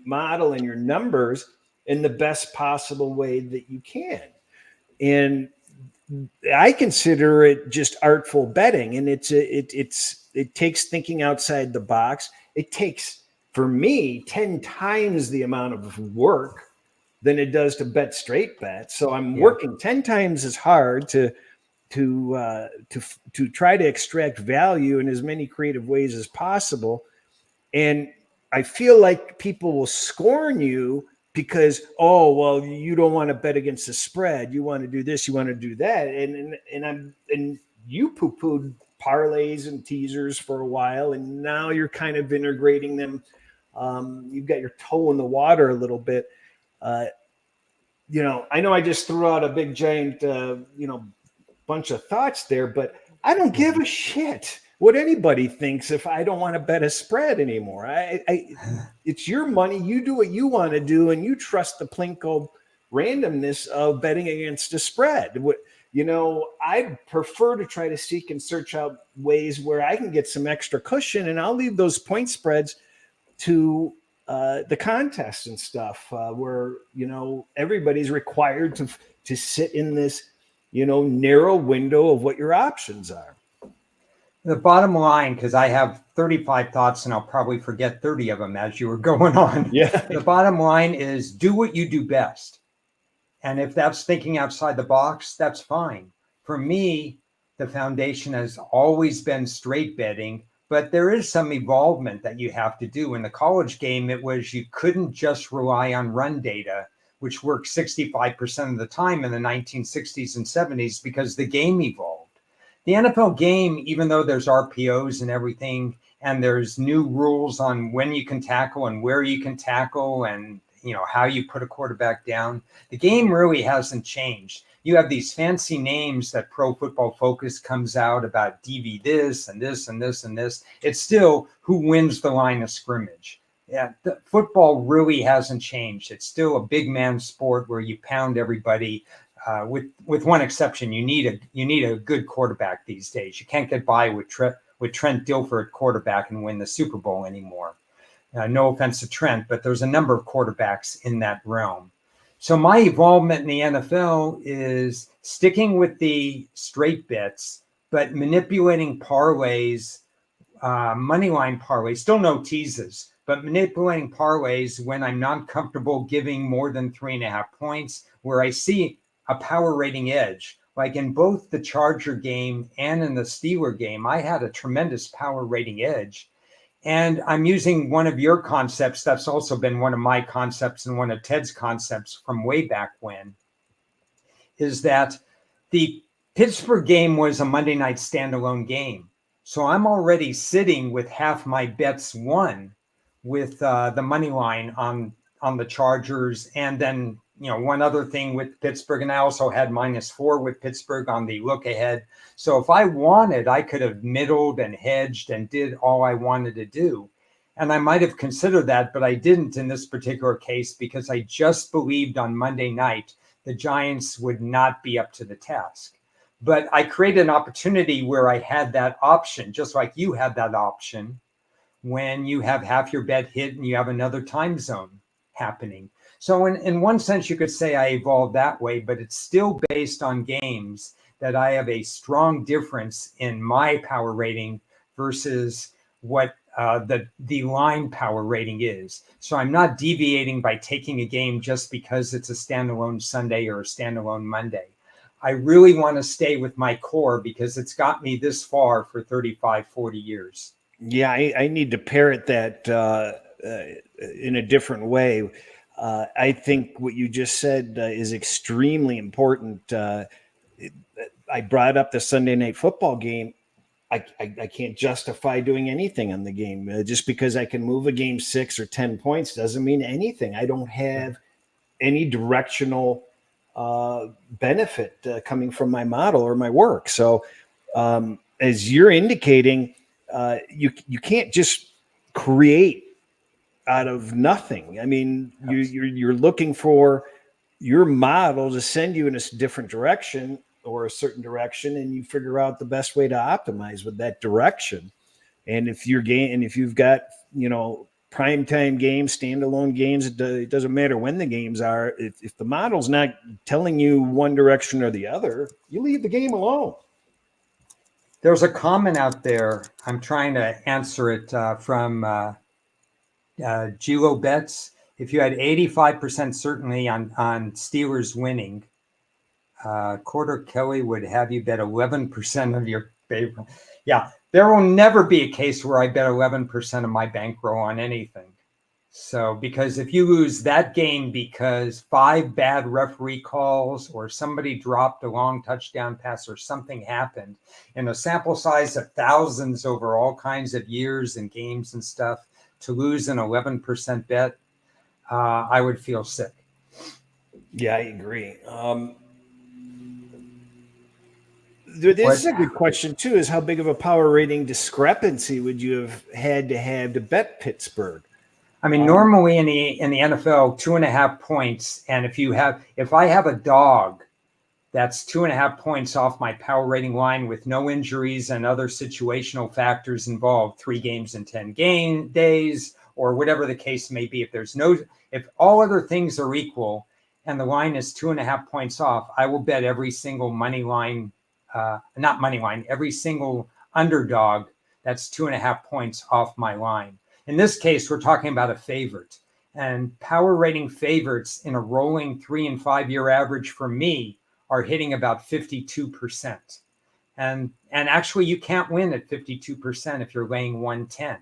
model and your numbers in the best possible way that you can. And I consider it just artful betting, and it takes thinking outside the box. It takes, for me, 10 times the amount of work than it does to bet straight bets. So I'm working 10 times as hard to try to extract value in as many creative ways as possible. And I feel like people will scorn you because, oh, well, you don't want to bet against the spread. You want to do this, you want to do that. And you poo-pooed parlays and teasers for a while, and now you're kind of integrating them. You've got your toe in the water a little bit. I know I just threw out a big giant, bunch of thoughts there, but I don't give a shit what anybody thinks if I don't want to bet a spread anymore. It's your money. You do what you want to do, and you trust the plinko randomness of betting against a spread. I'd prefer to try to seek and search out ways where I can get some extra cushion, and I'll leave those point spreads to the contest and stuff where, everybody's required to sit in this, narrow window of what your options are. The bottom line, because I have 35 thoughts and I'll probably forget 30 of them as you were going on. Yeah. The bottom line is do what you do best. And if that's thinking outside the box, that's fine. For me, the foundation has always been straight betting, but there is some evolvement that you have to do. In the college game, it was you couldn't just rely on run data, which worked 65% of the time in the 1960s and 70s because the game evolved. The NFL game, even though there's RPOs and everything, and there's new rules on when you can tackle and where you can tackle and, how you put a quarterback down, the game really hasn't changed. You have these fancy names that Pro Football Focus comes out about DV this and this and this and this. It's still who wins the line of scrimmage. Yeah, the football really hasn't changed. It's still a big man sport where you pound everybody. With one exception, you need a good quarterback these days. You can't get by with Trent Dilfer at quarterback and win the Super Bowl anymore. No offense to Trent, but there's a number of quarterbacks in that realm. So my involvement in the NFL is sticking with the straight bets, but manipulating parlays, money line parlays, still no teases, but manipulating parlays when I'm not comfortable giving more than 3.5 points, where I see a power rating edge. Like in both the Charger game and in the Steeler game, I had a tremendous power rating edge. And I'm using one of your concepts that's also been one of my concepts and one of Ted's concepts from way back when, is that the Pittsburgh game was a Monday night standalone game. So I'm already sitting with half my bets won with the money line on the Chargers. And then, one other thing with Pittsburgh. And I also had -4 with Pittsburgh on the look ahead. So if I wanted, I could have middled and hedged and did all I wanted to do. And I might have considered that, but I didn't in this particular case because I just believed on Monday night the Giants would not be up to the task. But I created an opportunity where I had that option, just like you had that option when you have half your bet hit and you have another time zone happening. So in one sense, you could say I evolved that way, but it's still based on games that I have a strong difference in my power rating versus what the line power rating is. So I'm not deviating by taking a game just because it's a standalone Sunday or a standalone Monday. I really want to stay with my core because it's got me this far for 35, 40 years. Yeah, I need to parrot that in a different way. I think what you just said is extremely important. I brought up the Sunday night football game. I can't justify doing anything on the game. Just because I can move a game 6 or 10 points doesn't mean anything. I don't have any directional benefit coming from my model or my work. So as you're indicating, you can't just create out of nothing. I mean, you're looking for your model to send you in a different direction or a certain direction, and you figure out the best way to optimize with that direction. And if you've got primetime games, standalone games, it doesn't matter when the games are. If the model's not telling you one direction or the other, you leave the game alone. There's a comment out there. I'm trying to answer it from Gilo Bets. If you had 85% certainty on Steelers winning, Corder Kelly would have you bet 11% of your favorite. Yeah, there will never be a case where I bet 11% of my bankroll on anything. So, because if you lose that game because 5 bad referee calls or somebody dropped a long touchdown pass or something happened in a sample size of thousands over all kinds of years and games and stuff, to lose an 11% bet, I would feel sick. Yeah, I agree. This is a good question too, is how big of a power rating discrepancy would you have had to have to bet Pittsburgh? I mean, normally in the NFL, 2.5 points. And if I have a dog, that's 2.5 points off my power rating line with no injuries and other situational factors involved, 3 games in 10 days, or whatever the case may be. If all other things are equal and the line is 2.5 points off, I will bet every single every single underdog that's 2.5 points off my line. In this case, we're talking about a favorite, and power rating favorites in a rolling 3 and 5 year average for me are hitting about 52%. And actually you can't win at 52% if you're laying 110.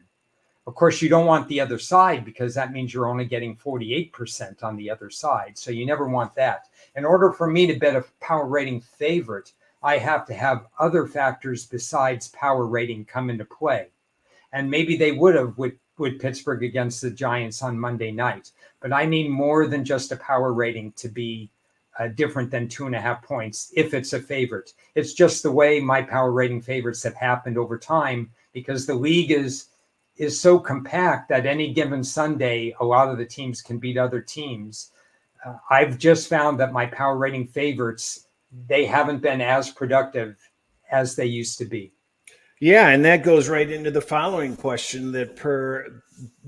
Of course, you don't want the other side because that means you're only getting 48% on the other side. So you never want that. In order for me to bet a power rating favorite, I have to have other factors besides power rating come into play. And maybe they would have with Pittsburgh against the Giants on Monday night. But I need more than just a power rating to be different than 2.5 points if it's a favorite. It's just the way my power rating favorites have happened over time because the league is so compact that any given Sunday, a lot of the teams can beat other teams. I've just found that my power rating favorites, they haven't been as productive as they used to be. Yeah, and that goes right into the following question that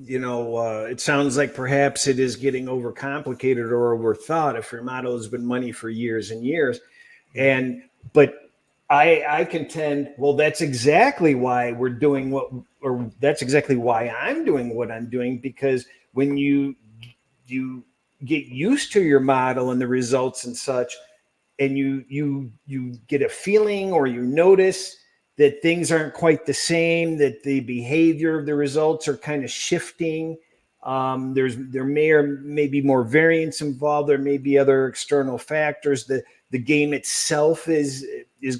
it sounds like perhaps it is getting overcomplicated or overthought if your model has been money for years and years. But I contend, well, that's exactly why we're doing or that's exactly why I'm doing what I'm doing, because when you get used to your model and the results and such, and you get a feeling or you notice that things aren't quite the same, that the behavior of the results are kind of shifting. There may be more variance involved. There may be other external factors. The game itself is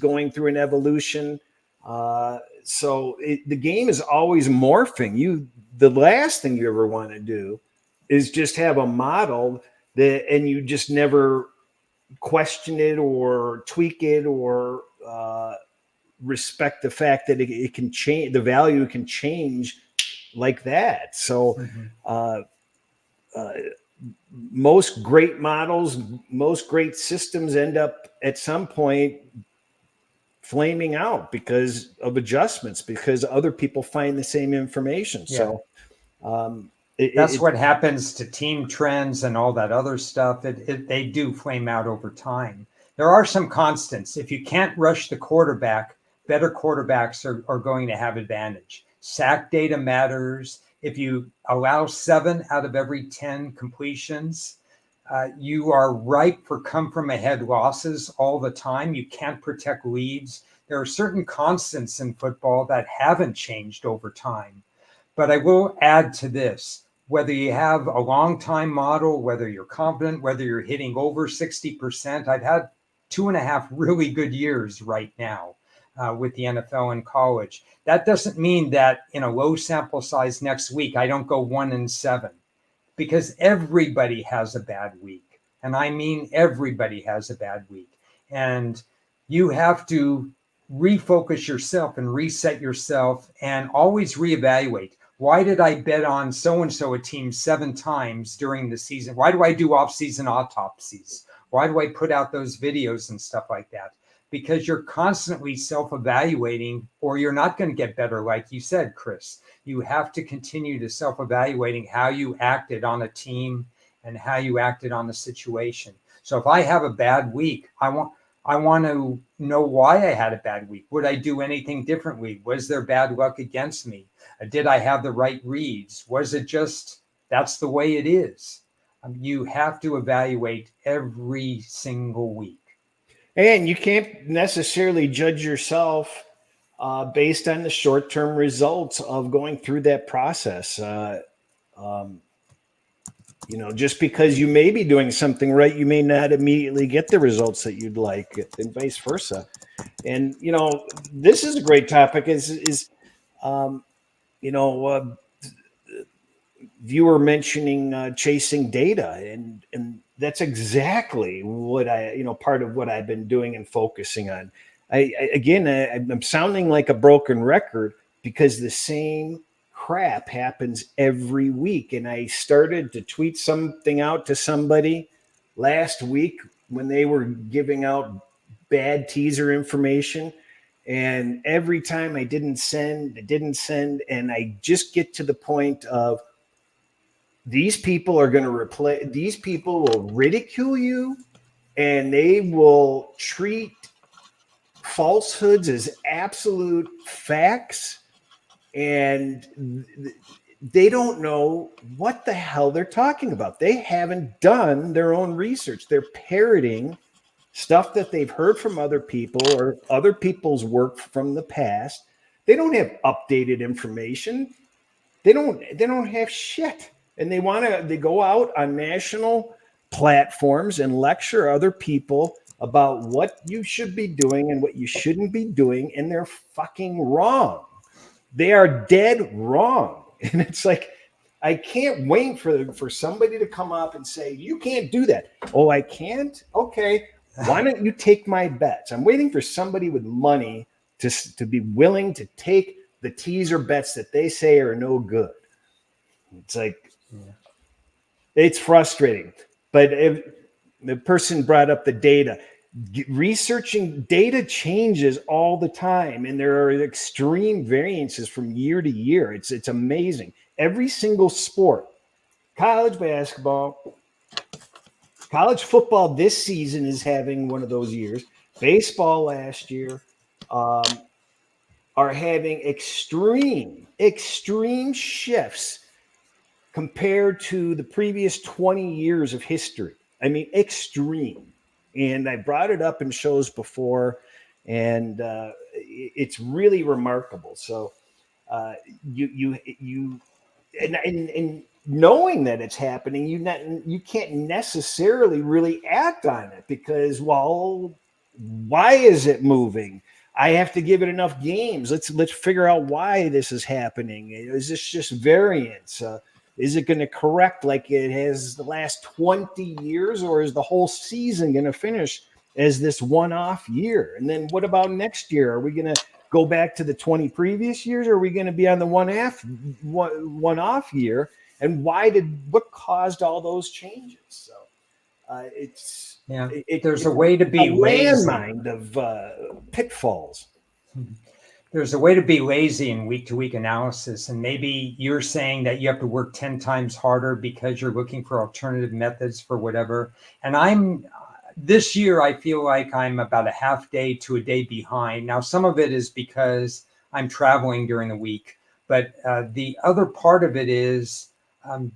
going through an evolution. The game is always morphing. The last thing you ever want to do is just have a model and you just never question it or tweak it or respect the fact that it can change, the value can change like that. So most great models, most great systems end up at some point flaming out because of adjustments, because other people find the same information. Yeah. So that's what happens to team trends and all that other stuff. They do flame out over time. There are some constants. If you can't rush the quarterback, better quarterbacks are going to have advantage. Sack data matters. If you allow 7 out of every 10 completions, you are ripe for come from ahead losses all the time. You can't protect leads. There are certain constants in football that haven't changed over time. But I will add to this, whether you have a long time model, whether you're confident, whether you're hitting over 60%, I've had 2.5 really good years right now with the NFL and college. That doesn't mean that in a low sample size next week, I don't go 1-7, because everybody has a bad week. And I mean, everybody has a bad week. And you have to refocus yourself and reset yourself and always reevaluate. Why did I bet on so-and-so a team 7 times during the season? Why do I do off-season autopsies? Why do I put out those videos and stuff like that? Because you're constantly self-evaluating, or you're not going to get better, like you said, Cris. You have to continue to self-evaluating how you acted on a team and how you acted on the situation. So if I have a bad week, I want to know why I had a bad week. Would I do anything differently? Was there bad luck against me? Did I have the right reads? Was it just, that's the way it is? You have to evaluate every single week. And you can't necessarily judge yourself based on the short-term results of going through that process. Just because you may be doing something right, you may not immediately get the results that you'd like, and vice versa. And this is a great topic. Viewer mentioning chasing data, and that's exactly what part of what I've been doing and focusing on. I'm sounding like a broken record because the same crap happens every week. And I started to tweet something out to somebody last week when they were giving out bad teaser information. And every time I didn't send, and I just get to the point of, these people are going to replace, these people will ridicule you, and they will treat falsehoods as absolute facts, and they don't know what the hell they're talking about. They haven't done their own research. They're parroting stuff that they've heard from other people or other people's work from the past. They don't have updated information. They don't have shit. And they go out on national platforms and lecture other people about what you should be doing and what you shouldn't be doing, and they're fucking wrong. They are dead wrong. And it's like, I can't wait for somebody to come up and say, you can't do that. Oh, I can't? Okay. Why don't you take my bets? I'm waiting for somebody with money to be willing to take the teaser bets that they say are no good. It's like, it's frustrating. But if the person brought up the data, researching data changes all the time, and there are extreme variances from year to year. It's amazing. Every single sport, college basketball, college football this season is having one of those years. Baseball last year are having extreme shifts compared to the previous 20 years of history. I mean, extreme. And I brought it up in shows before, and it's really remarkable. So you and knowing that it's happening, you can't necessarily really act on it because, well, why is it moving? I have to give it enough games. Let's figure out why this is happening. Is this just variance? Is it going to correct like it has the last 20 years, or is the whole season going to finish as this one-off year? And then what about next year? Are we going to go back to the 20 previous years, or are we going to be on the one-off year? And what caused all those changes? So there's a way to be lazy. Landmine of pitfalls. There's a way to be lazy in week-to-week analysis, and maybe you're saying that you have to work 10 times harder because you're looking for alternative methods for whatever. And this year, I feel like I'm about a half day to a day behind. Now, some of it is because I'm traveling during the week, but the other part of it is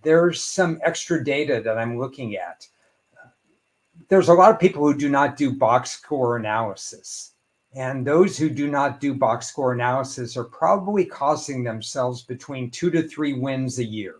there's some extra data that I'm looking at. There's a lot of people who do not do box score analysis. And those who do not do box score analysis are probably costing themselves between 2 to 3 wins a year.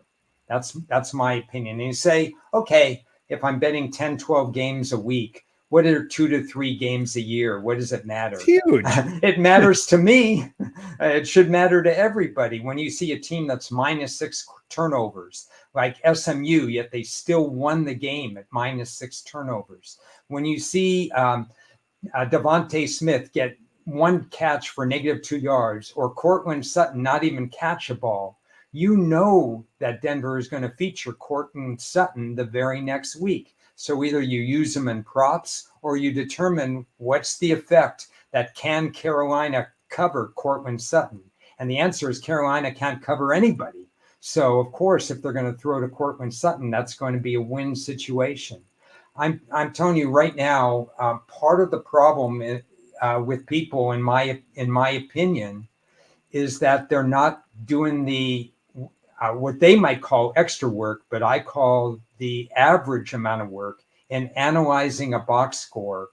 That's my opinion. And you say, okay, if I'm betting 10, 12 games a week, what are 2 to 3 games a year? What does it matter? It's huge. It matters to me. It should matter to everybody. When you see a team that's -6 turnovers, like SMU, yet they still won the game at -6 turnovers. When you see Devontae Smith get 1 catch for -2 yards, or Cortland Sutton not even catch a ball, you know that Denver is going to feature Cortland Sutton the very next week. So either you use them in props, or you determine what's the effect that can Carolina cover Cortland Sutton. And the answer is Carolina can't cover anybody. So of course, if they're going to throw to Cortland Sutton, that's going to be a win situation. I'm telling you right now, part of the problem with people, in my opinion, is that they're not doing the what they might call extra work, but I call the average amount of work in analyzing a box score,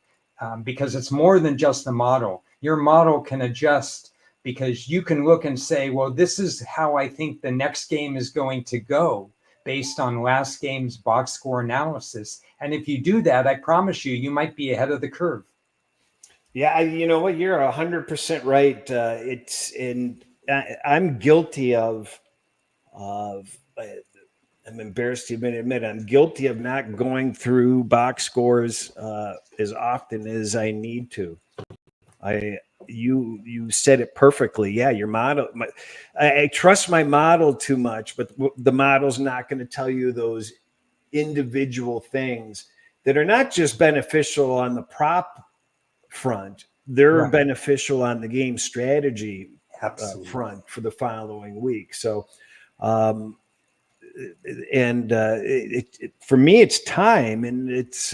because it's more than just the model. Your model can adjust because you can look and say, well, this is how I think the next game is going to go based on last game's box score analysis. And if you do that, I promise you might be ahead of the curve. Yeah, you know what? You're 100% right. I'm guilty of. I'm embarrassed to admit I'm guilty of not going through box scores as often as I need to. You said it perfectly. Yeah, your model. I trust my model too much, but the model's not going to tell you those individual things that are not just beneficial on the prop front. They're beneficial on the game strategy front for the following week. So, for me, it's time, and it's.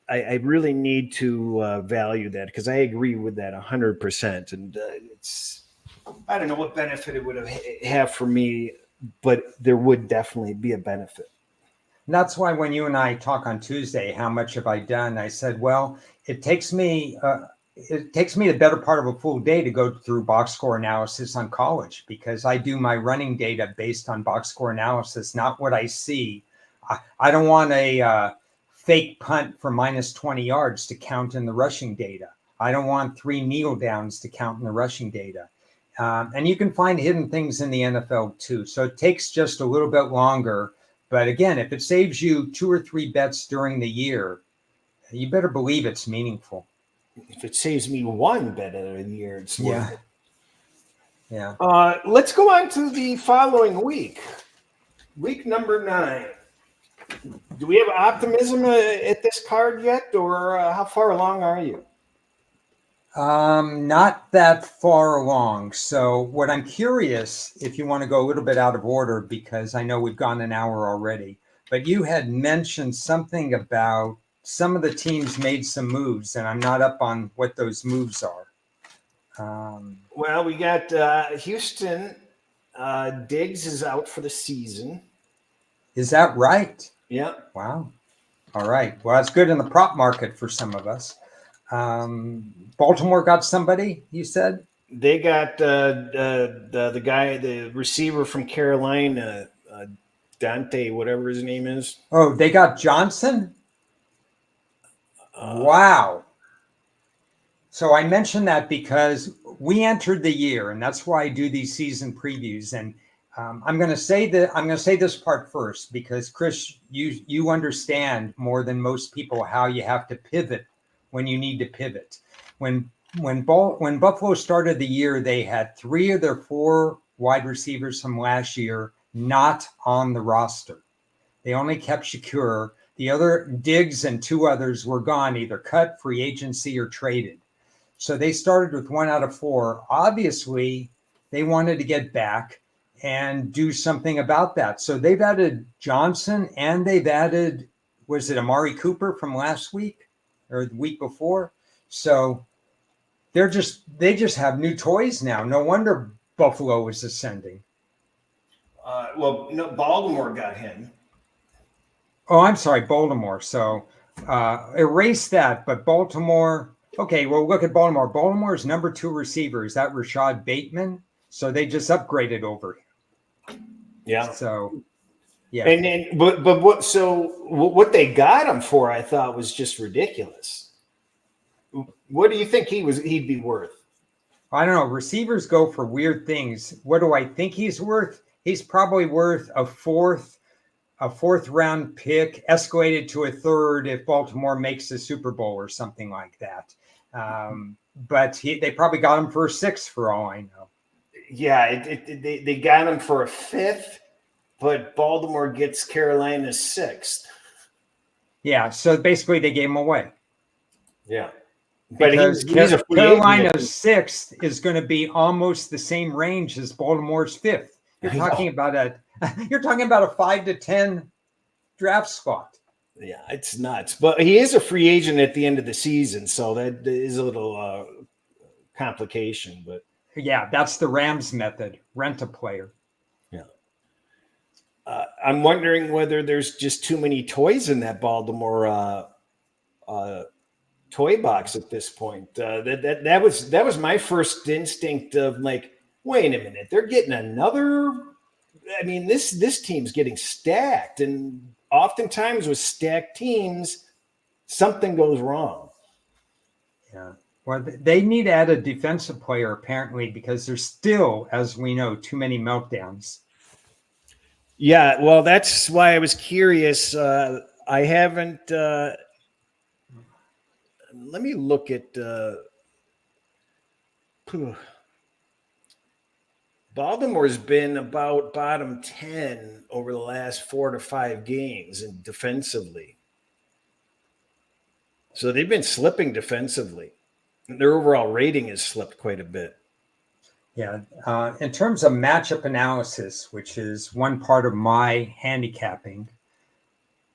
I really need to value that, because I agree with that 100%. And I don't know what benefit it would have for me, but there would definitely be a benefit. And that's why when you and I talk on Tuesday, how much have I done? I said, well, it takes me the better part of a full day to go through box score analysis on college, because I do my running data based on box score analysis, not what I see. I don't want a fake punt for -20 yards to count in the rushing data. I don't want 3 kneel downs to count in the rushing data. And you can find hidden things in the NFL too. So it takes just a little bit longer. But again, if it saves you 2 or 3 bets during the year, you better believe it's meaningful. If it saves me 1 bet of the year, it's worth it. Yeah. Let's go on to the following week. Week number 9. Do we have optimism at this card yet, or how far along are you? Not that far along. So what I'm curious, if you want to go a little bit out of order, because I know we've gone an hour already, but you had mentioned something about some of the teams made some moves, and I'm not up on what those moves are. Well, we got Houston. Diggs is out for the season. Is that right? Yeah. Wow. All right. Well, that's good in the prop market for some of us. Baltimore got somebody, you said? They got the guy, the receiver from Carolina, Dante, whatever his name is. Oh, they got Johnson? Wow. So I mentioned that because we entered the year, and that's why I do these season previews. And I'm going to say this part first because Chris, you understand more than most people how you have to pivot when you need to pivot. When Buffalo started the year, they had 3 of their 4 wide receivers from last year not on the roster. They only kept Shakur. The other Diggs and 2 others were gone, either cut, free agency, or traded. So they started with 1 out of 4. Obviously, they wanted to get back and do something about that. So they've added Johnson and they've added, was it Amari Cooper from last week or the week before? So they just have new toys now. No wonder Buffalo is ascending. Well, no, Baltimore got him. Oh, I'm sorry, Baltimore. So erase that. But Baltimore. Okay, well, look at Baltimore. Baltimore's number 2 receiver is that Rashad Bateman. So they just upgraded over him. Yeah. So, yeah. And then, but what? So what they got him for, I thought was just ridiculous. What do you think he'd be worth? I don't know. Receivers go for weird things. What do I think he's worth? He's probably worth a fourth round pick, escalated to a third if Baltimore makes the Super Bowl or something like that. But they probably got him for a 6th for all I know. Yeah, they got him for a 5th, but Baltimore gets Carolina's 6th. Yeah, so basically they gave him away. Yeah. But because he's a free Carolina's 6th is going to be almost the same range as Baltimore's 5th. You're talking about a 5 to 10 draft spot. Yeah, it's nuts. But he is a free agent at the end of the season, so that is a little complication. But yeah, that's the Rams method: rent a player. Yeah. I'm wondering whether there's just too many toys in that Baltimore toy box at this point. That was my first instinct of like, wait a minute, they're getting another. I mean, this team's getting stacked, and oftentimes with stacked teams, something goes wrong. Yeah. Well, they need to add a defensive player apparently because there's still, as we know, too many meltdowns. Yeah, well, that's why I was curious. I haven't. Let me look at. Baltimore's been about bottom 10 over the last 4 to 5 games and defensively. So they've been slipping defensively. Their overall rating has slipped quite a bit. Yeah. In terms of matchup analysis, which is one part of my handicapping,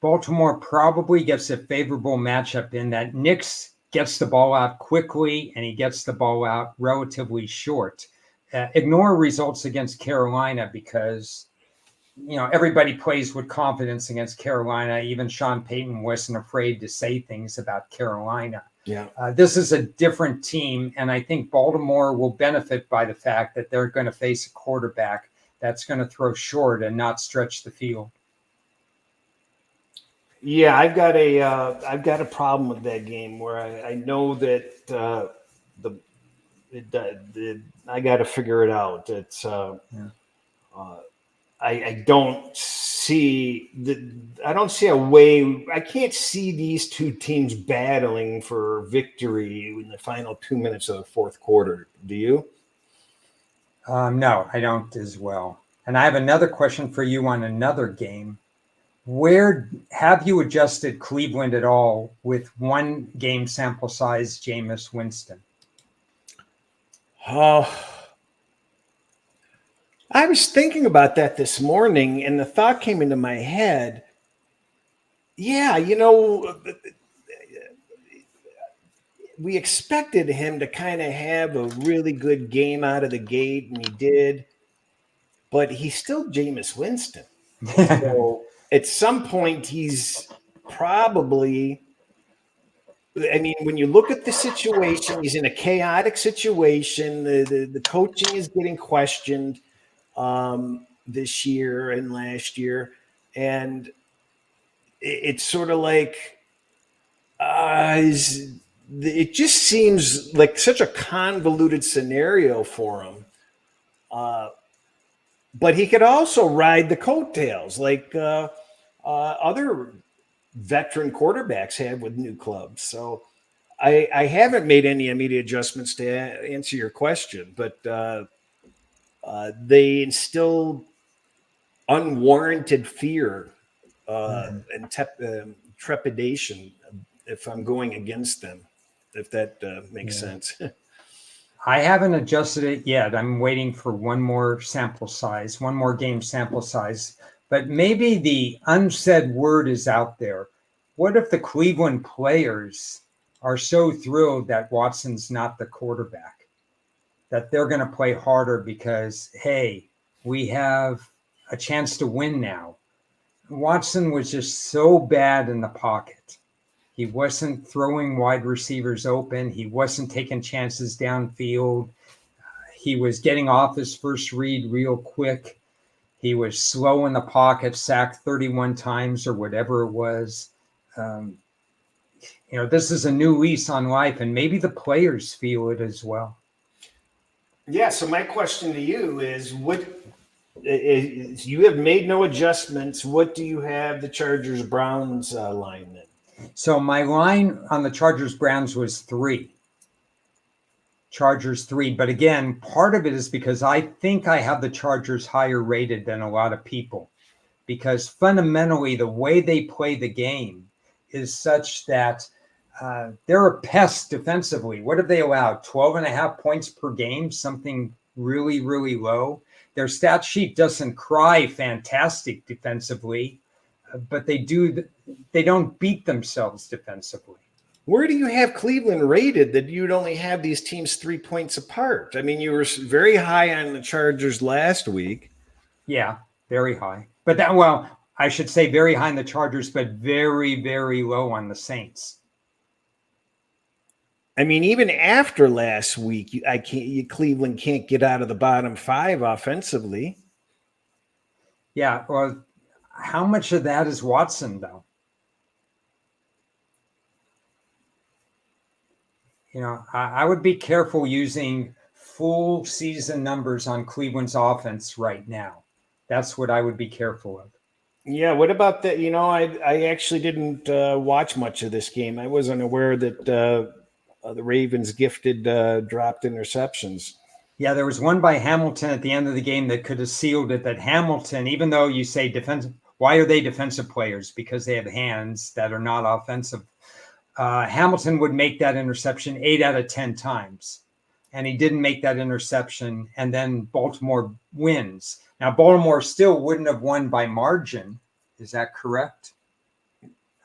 Baltimore probably gets a favorable matchup in that Nix gets the ball out quickly and he gets the ball out relatively short. Ignore results against Carolina because, everybody plays with confidence against Carolina. Even Sean Payton wasn't afraid to say things about Carolina. Yeah. This is a different team, and I think Baltimore will benefit by the fact that they're going to face a quarterback that's going to throw short and not stretch the field. Yeah, I've got a problem with that game where I know that I got to figure it out. It's I don't see a way. I can't see these two teams battling for victory in the final 2 minutes of the fourth quarter. Do you? No, I don't as well. And I have another question for you on another game. Where have you adjusted Cleveland at all with one game sample size, Jameis Winston? Oh, I was thinking about that this morning, and the thought came into my head. Yeah, we expected him to kind of have a really good game out of the gate, and he did, but he's still Jameis Winston. So at some point, he's probably. I mean, when you look at the situation, he's in a chaotic situation. The coaching is getting questioned this year and last year, and it's sort of like it just seems like such a convoluted scenario for him. But he could also ride the coattails like other veteran quarterbacks have with new clubs. So I haven't made any immediate adjustments to answer your question, but they instill unwarranted fear and trepidation if I'm going against them, if that makes sense. I haven't adjusted it yet. I'm waiting for one more sample size, one more game sample size. But maybe the unsaid word is out there. What if the Cleveland players are so thrilled that Watson's not the quarterback, that they're going to play harder because, hey, we have a chance to win now? Watson was just so bad in the pocket. He wasn't throwing wide receivers open. He wasn't taking chances downfield. He was getting off his first read real quick. He was slow in the pocket, sacked 31 times or whatever it was. This is a new lease on life, and maybe the players feel it as well. Yeah. So my question to you is, you have made no adjustments. What do you have the Chargers Browns line then? So my line on the Chargers Browns was 3. Chargers 3. But again, part of it is because I think I have the Chargers higher rated than a lot of people, because fundamentally the way they play the game is such that they're a pest defensively. What have they allowed? 12.5 points per game, something really, really low. Their stat sheet doesn't cry fantastic defensively, but they don't beat themselves defensively. Where do you have Cleveland rated that you'd only have these teams 3 points apart? I mean, you were very high on the Chargers last week. Yeah, very high. But I should say very high on the Chargers, but very, very low on the Saints. I mean, even after last week, Cleveland can't get out of the bottom 5 offensively. Yeah, well, how much of that is Watson, though? I would be careful using full season numbers on Cleveland's offense right now. That's what I would be careful of. Yeah, what about that? I actually didn't watch much of this game. I wasn't aware that the Ravens gifted dropped interceptions. Yeah, there was one by Hamilton at the end of the game that could have sealed it. That Hamilton, even though you say defensive, why are they defensive players? Because they have hands that are not offensive. Hamilton would make that interception 8 out of 10 times, and he didn't make that interception, and then Baltimore wins. Now, Baltimore still wouldn't have won by margin. Is that correct?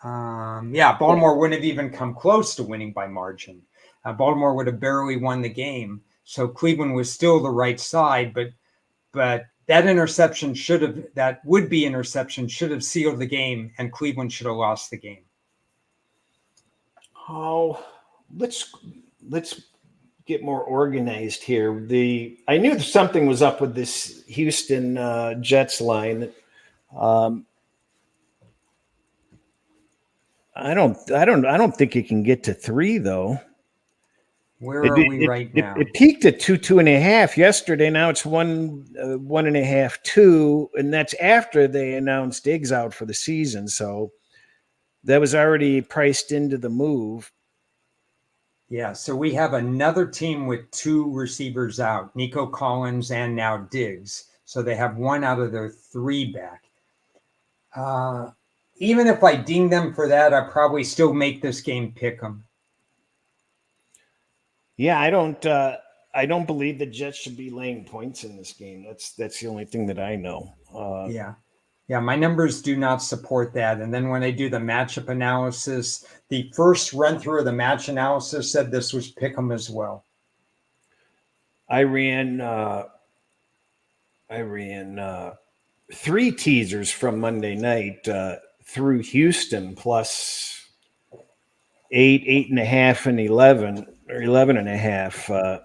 Baltimore wouldn't have even come close to winning by margin. Baltimore would have barely won the game. So Cleveland was still the right side, but that interception should have sealed the game, and Cleveland should have lost the game. Oh, let's get more organized here. I knew something was up with this Houston Jets line. I don't think it can get to 3 though. Where are we right now? It peaked at 2.5 yesterday. Now it's 1.5, 2, and that's after they announced Diggs out for the season. So that was already priced into the move. Yeah, so we have another team with 2 receivers out, Nico Collins and now Diggs. So they have 1 out of their 3 back. even if I ding them for that, I probably still make this game pick 'em. Yeah, I don't believe the Jets should be laying points in this game. That's the only thing that I know. Yeah. Yeah, my numbers do not support that. And then when I do the matchup analysis, the first run through of the match analysis said this was pick 'em as well. I ran 3 teasers from Monday night through Houston plus 8, 8.5, and 11 or 11.5.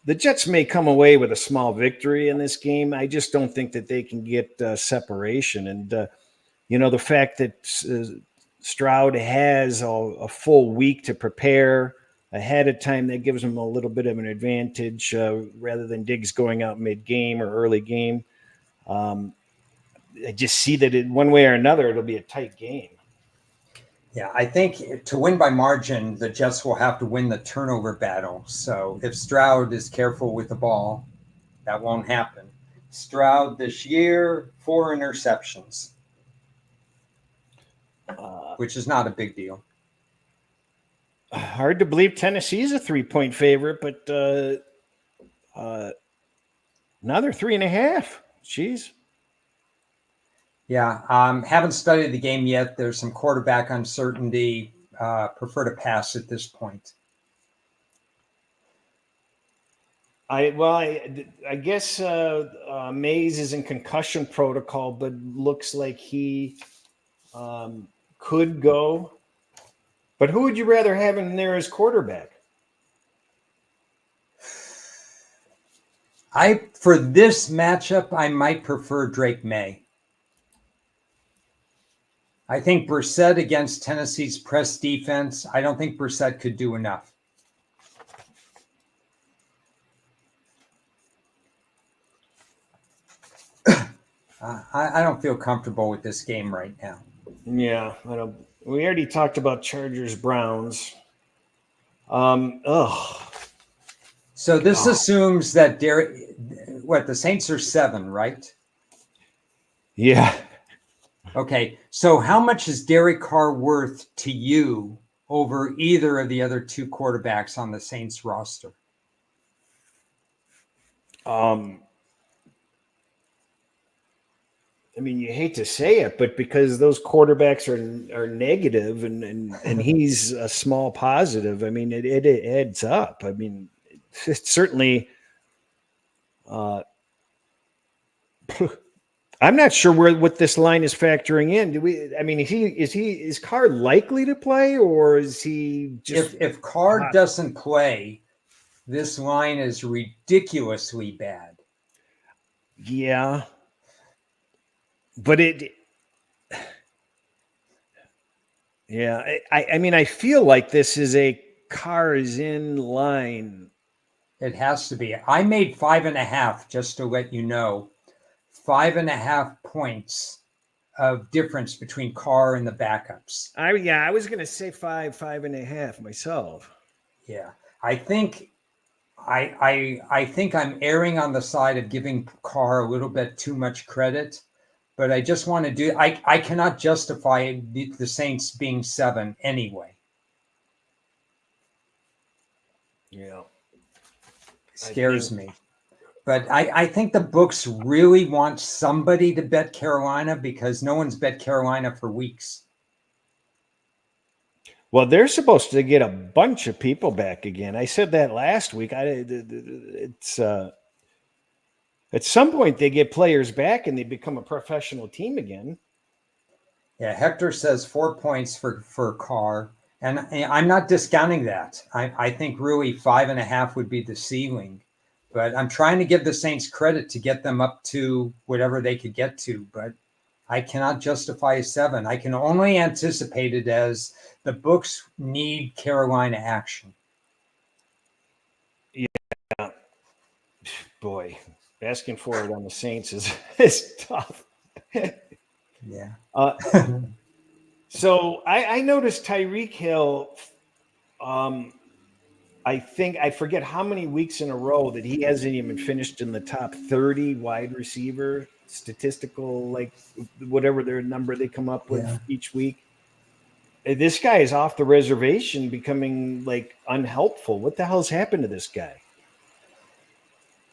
The Jets may come away with a small victory in this game. I just don't think that they can get separation. And, the fact that Stroud has a full week to prepare ahead of time, that gives him a little bit of an advantage rather than Diggs going out mid-game or early game. I just see that in one way or another, it'll be a tight game. Yeah, I think to win by margin, the Jets will have to win the turnover battle. So if Stroud is careful with the ball, that won't happen. Stroud this year, 4 interceptions, which is not a big deal. Hard to believe Tennessee's a 3-point favorite, but now they're 3.5. Jeez. Yeah, haven't studied the game yet. There's some quarterback uncertainty. Prefer to pass at this point. I guess Mays is in concussion protocol, but looks like he could go. But who would you rather have in there as quarterback? For this matchup, I might prefer Drake May. I think Brissett against Tennessee's press defense, I don't think Brissett could do enough. I don't feel comfortable with this game right now. Yeah, I don't. We already talked about Chargers Browns. So this assumes that the Saints are 7, right? Yeah. Okay, so how much is Derek Carr worth to you over either of the other 2 quarterbacks on the Saints roster? I mean, you hate to say it, but because those quarterbacks are negative and he's a small positive, I mean, it adds up. I mean, it's certainly. I'm not sure what this line is factoring in. Is Carr likely to play, or is he just? If Carr doesn't play, this line is ridiculously bad. Yeah. But I mean, I feel like this is a Carr's in line. It has to be. I made 5.5, just to let you know. 5.5 points of difference between Carr and the backups. I was going to say 5.5 myself. Yeah, I think I think I'm erring on the side of giving Carr a little bit too much credit, but I just want to do. I cannot justify the Saints being 7 anyway. Yeah, scares me. But I think the books really want somebody to bet Carolina because no one's bet Carolina for weeks. Well, they're supposed to get a bunch of people back again. I said that last week. It's at some point they get players back and they become a professional team again. Yeah, Hector says 4 points for Carr, and I'm not discounting that. I think really 5.5 would be the ceiling. But I'm trying to give the Saints credit to get them up to whatever they could get to. But I cannot justify a 7. I can only anticipate it as the books need Carolina action. Yeah. Boy, asking for it on the Saints is tough. Yeah. So I noticed Tyreek Hill I think I forget how many weeks in a row that he hasn't even finished in the top 30 wide receiver statistical, like whatever their number they come up with Yeah. each week. This guy is off the reservation, becoming like unhelpful. What the hell's happened to this guy?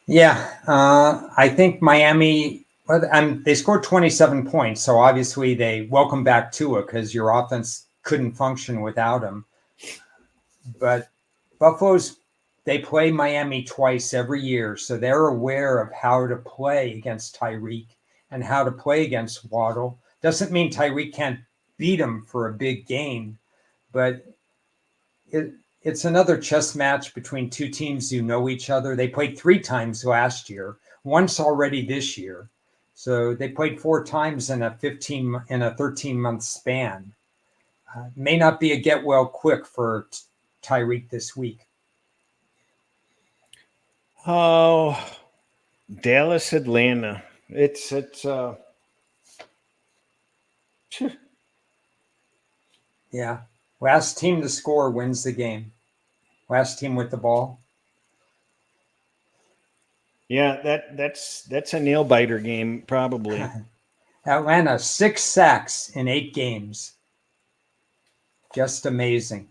Yeah, I think Miami. Well, they scored 27 points, so obviously they welcome back Tua because your offense couldn't function without him. But they play Miami twice every year, so they're aware of how to play against Tyreek and how to play against Waddle. Doesn't mean Tyreek can't beat him for a big game, but it's another chess match between two teams who know each other. They played 3 times last year, once already this year. So they played 4 times in a 13-month span. May not be a get well quick for Tyreek this week. Oh, Dallas, Atlanta. It's Yeah. Last team to score wins the game. Last team with the ball. yeah, that's a nail biter game, probably. Atlanta, 6 sacks in 8 games. Just amazing.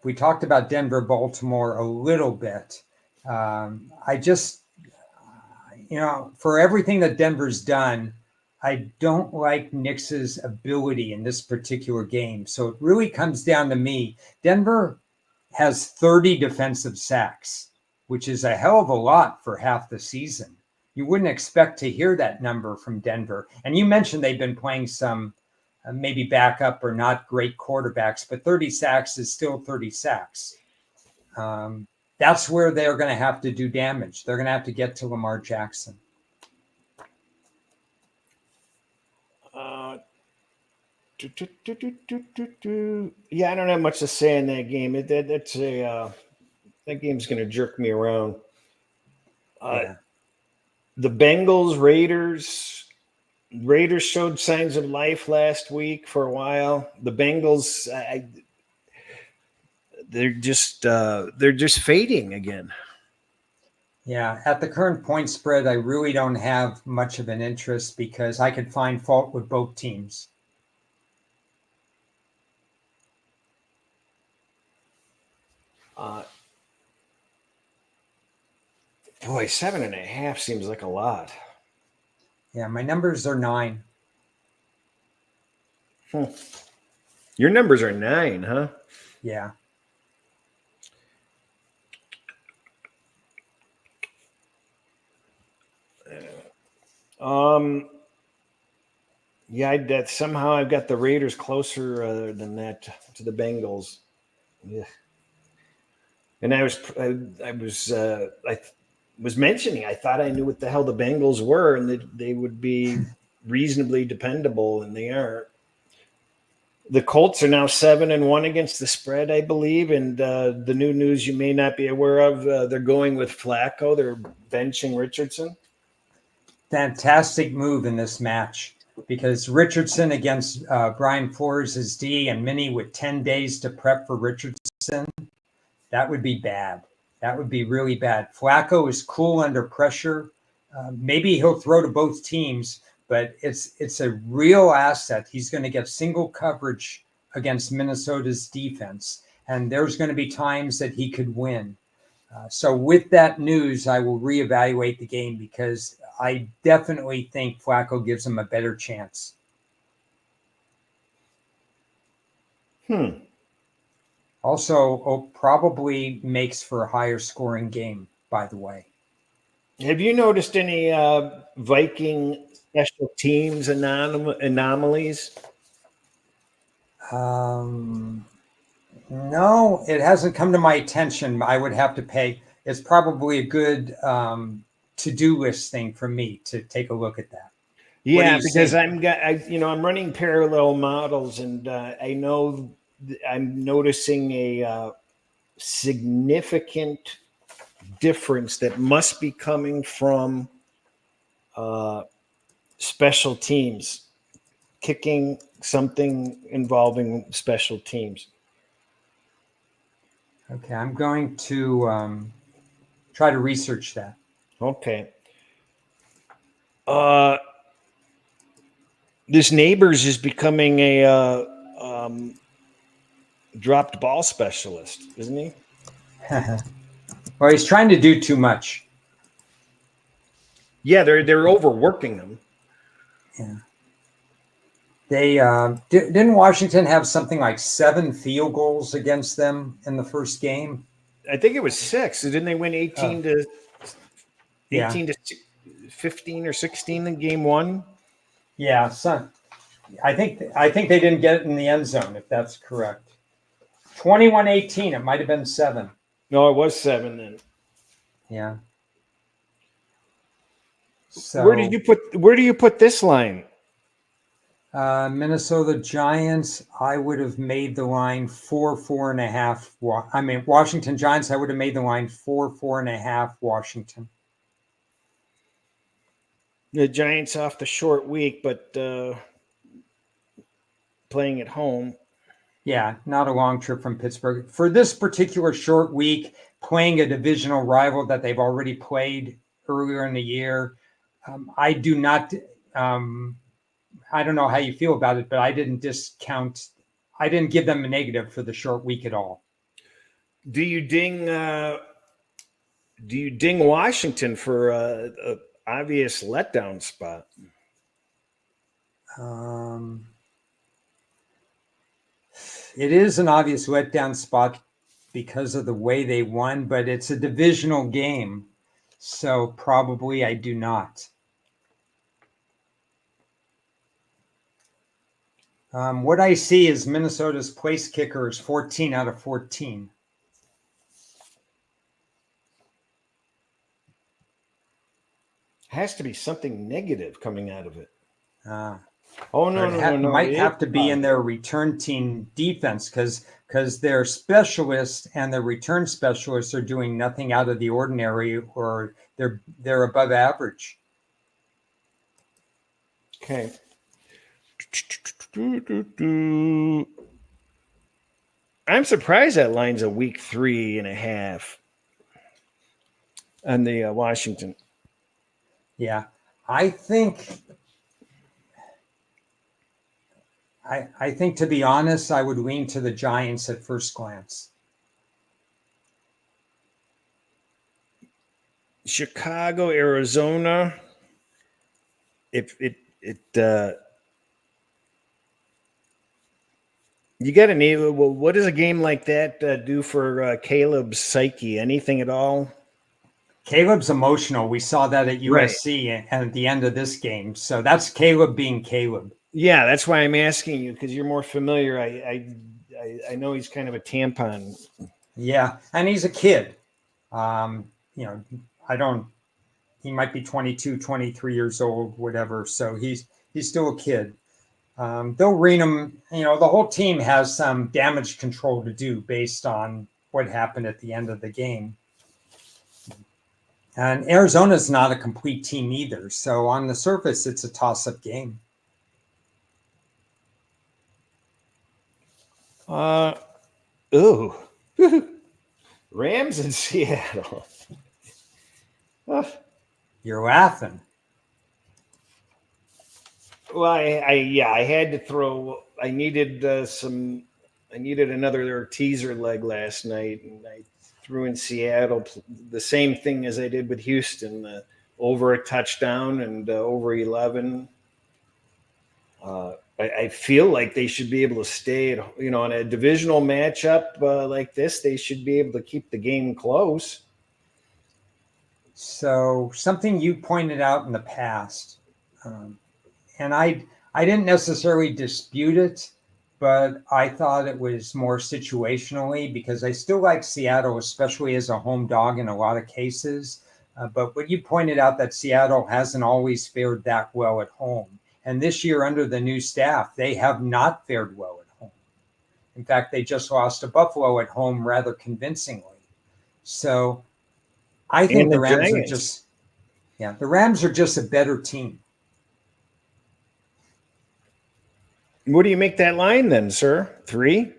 We talked about Denver, Baltimore a little bit. I just, for everything that Denver's done, I don't like Knicks's ability in this particular game. So it really comes down to me. Denver has 30 defensive sacks, which is a hell of a lot for half the season. You wouldn't expect to hear that number from Denver. And you mentioned they've been playing some maybe backup or not great quarterbacks, but 30 sacks is still 30 sacks. That's where they're going to have to do damage. They're going to have to get to Lamar Jackson. Yeah, I don't have much to say in that game. That game's going to jerk me around. Yeah. The Bengals, Raiders showed signs of life last week for a while. The Bengals, they're just fading again. Yeah, at the current point spread, I really don't have much of an interest because I could find fault with both teams. Boy, 7.5 seems like a lot. Yeah, my numbers are 9. Your numbers are 9, huh? Yeah. Yeah, somehow I've got the Raiders closer than that to the Bengals. Yeah. And I was mentioning I thought I knew what the hell the Bengals were and that they would be reasonably dependable, and they aren't. The Colts are now 7-1 against the spread, I believe, and the new news you may not be aware of: they're going with Flacco. They're benching Richardson. Fantastic move in this match because Richardson against Brian Flores' D and Minnie with 10 days to prep for Richardson, that would be bad. That would be really bad. Flacco is cool under pressure. Maybe he'll throw to both teams, but it's a real asset. He's going to get single coverage against Minnesota's defense, and there's going to be times that he could win. So with that news, I will reevaluate the game because I definitely think Flacco gives him a better chance. Also, probably makes for a higher scoring game, by the way. Have you noticed any Viking special teams anomalies? No, it hasn't come to my attention. I would have to pay. It's probably a good to-do list thing for me to take a look at that. Yeah, because I'm running parallel models, and I know I'm noticing a significant difference that must be coming from special teams. kicking, something involving special teams. Okay, I'm going to try to research that. Okay. This Neighbors is becoming a dropped ball specialist, isn't he? Well, he's trying to do too much. Yeah, they're overworking him. Yeah. They didn't Washington have something like 7 field goals against them in the first game? I think it was 6. Didn't they win 18 to Yeah. 15 or 16 in game 1? Yeah, son. I think they didn't get it in the end zone, if that's correct. 21-18. It might have been 7. No, it was 7 then. Yeah. So Where do you put this line? Minnesota Giants, I would have made the line 4.5. I mean, Washington Giants, I would have made the line 4.5 Washington. The Giants off the short week, but playing at home. Yeah, not a long trip from Pittsburgh. For this particular short week, playing a divisional rival that they've already played earlier in the year, I do not. I don't know how you feel about it, but I didn't discount. I didn't give them a negative for the short week at all. Do you ding Washington for a obvious letdown spot? It is an obvious letdown spot because of the way they won, but it's a divisional game, so probably I do not. What I see is Minnesota's place kicker is 14 out of 14. Has to be something negative coming out of it. No. Might have to be in their return team defense because their specialists and their return specialists are doing nothing out of the ordinary, or they're above average. Okay. I'm surprised that line's a week 3.5 on the Washington. Yeah, I think to be honest, I would lean to the Giants at first glance. Chicago, Arizona. You got to name. Well, what does a game like that do for Caleb's psyche? Anything at all? Caleb's emotional. We saw that at USC and at the end of this game. So that's Caleb being Caleb. Yeah, that's why I'm asking you, because you're more familiar. I know he's kind of a tampon. Yeah, and he's a kid. He might be 22, 23 years old, whatever. So he's still a kid. They'll rein him. The whole team has some damage control to do based on what happened at the end of the game. And Arizona's not a complete team either. So on the surface, it's a toss-up game. Rams in Seattle. You're laughing. Well, I had to throw. I needed another teaser leg last night, and I threw in Seattle. The same thing as I did with Houston, over a touchdown and over 11. I feel like they should be able to stay in a divisional matchup like this. They should be able to keep the game close. So something you pointed out in the past, and I didn't necessarily dispute it, but I thought it was more situationally, because I still like Seattle, especially as a home dog in a lot of cases. But what you pointed out, that Seattle hasn't always fared that well at home. And this year, under the new staff, they have not fared well at home. In fact, they just lost to Buffalo at home rather convincingly. So I think the Rams are the Rams are just a better team. What do you make that line then, sir? 3?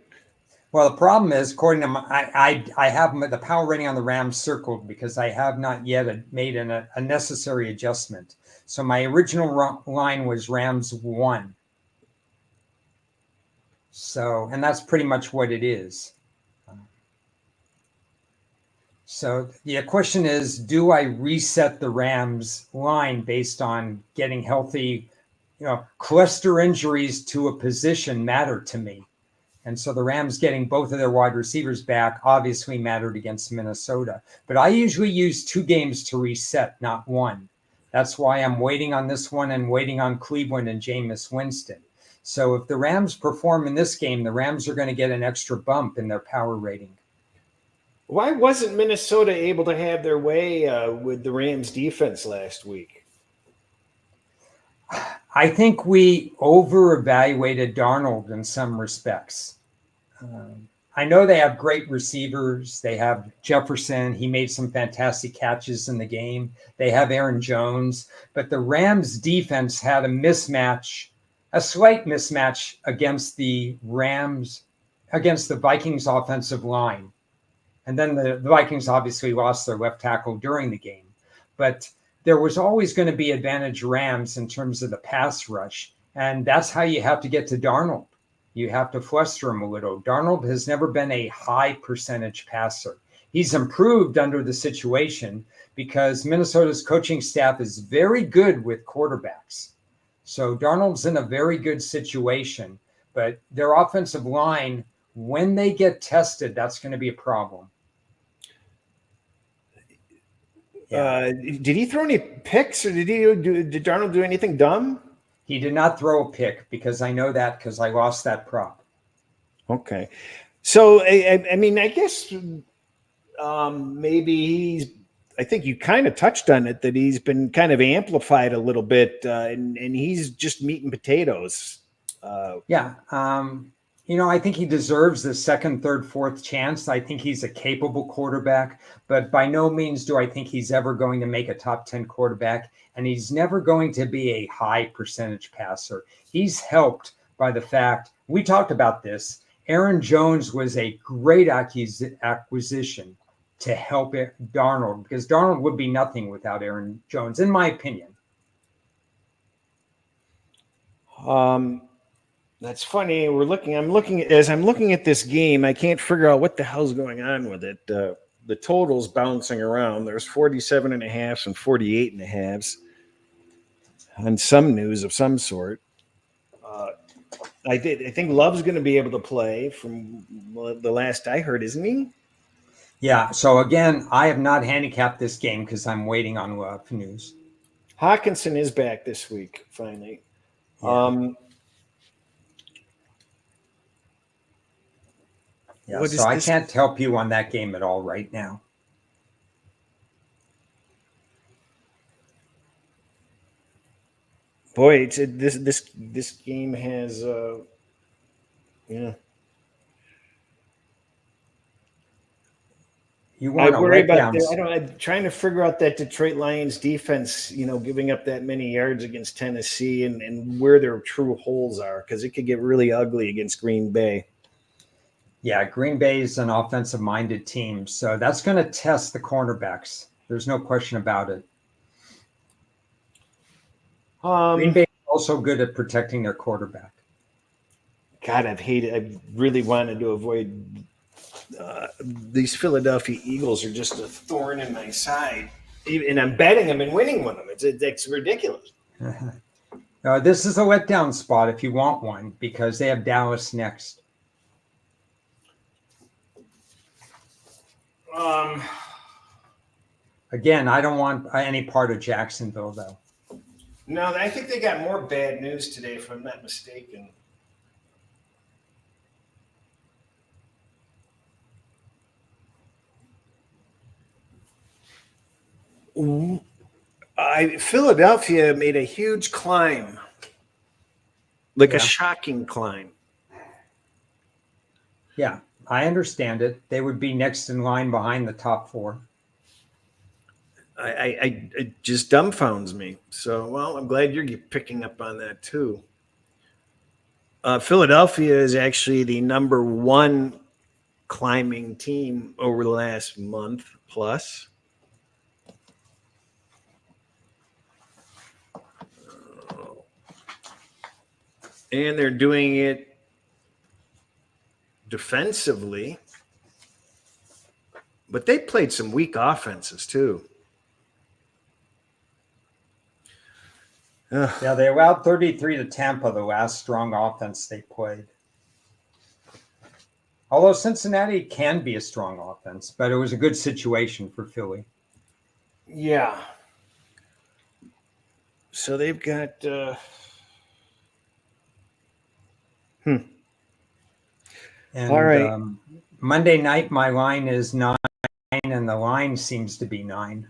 Well, the problem is, according to I have the power rating on the Rams circled because I have not yet made a necessary adjustment. So my original line was Rams 1. So, and that's pretty much what it is. So the question is, do I reset the Rams line based on getting healthy? Cluster injuries to a position matter to me. And so the Rams getting both of their wide receivers back obviously mattered against Minnesota. But I usually use 2 games to reset, not 1. That's why I'm waiting on this one and waiting on Cleveland and Jameis Winston. So if the Rams perform in this game, the Rams are going to get an extra bump in their power rating. Why wasn't Minnesota able to have their way with the Rams defense last week? I think we over-evaluated Darnold in some respects. I know they have great receivers. They have Jefferson. He made some fantastic catches in the game. They have Aaron Jones. But the Rams defense had a slight mismatch against the Vikings offensive line. And then the Vikings obviously lost their left tackle during the game. But there was always going to be advantage Rams in terms of the pass rush. And that's how you have to get to Darnold. You have to fluster him a little. Darnold has never been a high percentage passer. He's improved under the situation because Minnesota's coaching staff is very good with quarterbacks. So Darnold's in a very good situation. But their offensive line, when they get tested, that's going to be a problem. Yeah. Did he throw any picks, or did Darnold do anything dumb? He did not throw a pick because I know that because I lost that prop. Okay. So, I mean, I guess maybe I think you kind of touched on it, that he's been kind of amplified a little bit, and he's just meat and potatoes. I think he deserves the second, third, fourth chance. I think he's a capable quarterback, but by no means do I think he's ever going to make a top 10 quarterback. And he's never going to be a high percentage passer. He's helped by the fact, we talked about this, Aaron Jones was a great acquisition to help Darnold, because Darnold would be nothing without Aaron Jones, in my opinion. That's funny. I'm looking at this game, I can't figure out what the hell's going on with it. The total's bouncing around. There's 47 and a half and 48 and a halves on some news of some sort. I think Love's going to be able to play from the last I heard, isn't he? Yeah. So again, I have not handicapped this game because I'm waiting on Love news. Hawkinson is back this week, finally. Yeah. So I can't help you on that game at all right now. Boy, this game has yeah. You want I worry about I'm trying to figure out that Detroit Lions defense, giving up that many yards against Tennessee, and where their true holes are, because it could get really ugly against Green Bay. Yeah, Green Bay is an offensive-minded team, so that's going to test the cornerbacks. There's no question about it. Green Bay is also good at protecting their quarterback. God, I really wanted to avoid these Philadelphia Eagles are just a thorn in my side, and I'm betting them and winning with them. It's ridiculous. This is a letdown spot if you want one, because they have Dallas next. Again, I don't want any part of Jacksonville, though. No, I think they got more bad news today, if I'm not mistaken. Philadelphia made a huge climb, a shocking climb. Yeah, I understand it. They would be next in line behind the top 4. It just dumbfounds me. So, well, I'm glad you're picking up on that too. Philadelphia is actually the number one climbing team over the last month plus. And they're doing it defensively, but they played some weak offenses too. Ugh. Yeah, they allowed 33 to Tampa, the last strong offense they played. Although Cincinnati can be a strong offense, but it was a good situation for Philly. Yeah. So they've got And all right. Monday night, my line is 9, and the line seems to be 9.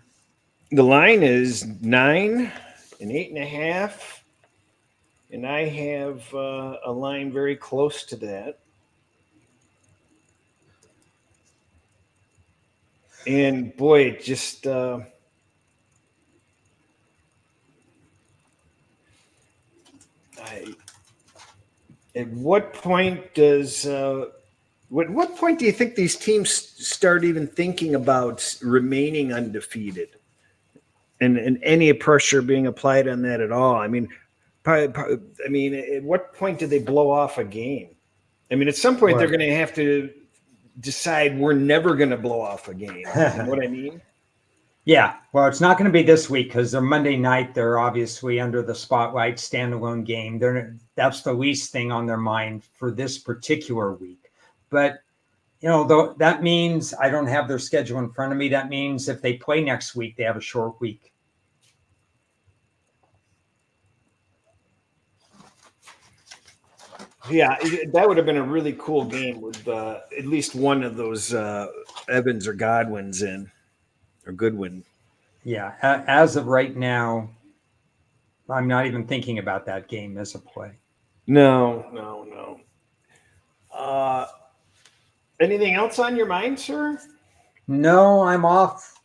The line is 9 and 8.5. And I have a line very close to that. And boy, it just at what point does what point do you think these teams start even thinking about remaining undefeated and any pressure being applied on that at all? I mean, at what point do they blow off a game? I mean, at some point they're going to have to decide we're never going to blow off a game. You know what I mean? Yeah. Well, it's not going to be this week because they're Monday night. They're obviously under the spotlight, standalone game. That's the least thing on their mind for this particular week. But, though that means I don't have their schedule in front of me. That means if they play next week, they have a short week. Yeah, that would have been a really cool game with at least one of those Evans or Godwins in, or Goodwin. Yeah, as of right now, I'm not even thinking about that game as a play. No. Anything else on your mind, sir? No, I'm off.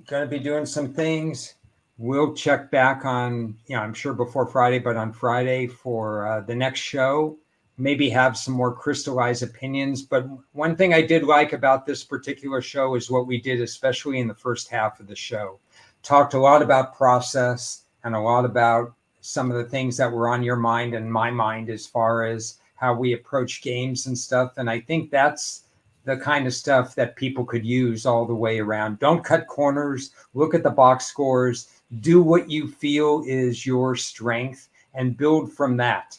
Going to be doing some things. We'll check back on, I'm sure before Friday, but on Friday for the next show. Maybe have some more crystallized opinions. But one thing I did like about this particular show is what we did, especially in the first half of the show. Talked a lot about process and a lot about some of the things that were on your mind and my mind as far as how we approach games and stuff. And I think that's the kind of stuff that people could use all the way around. Don't cut corners. Look at the box scores. Do what you feel is your strength and build from that.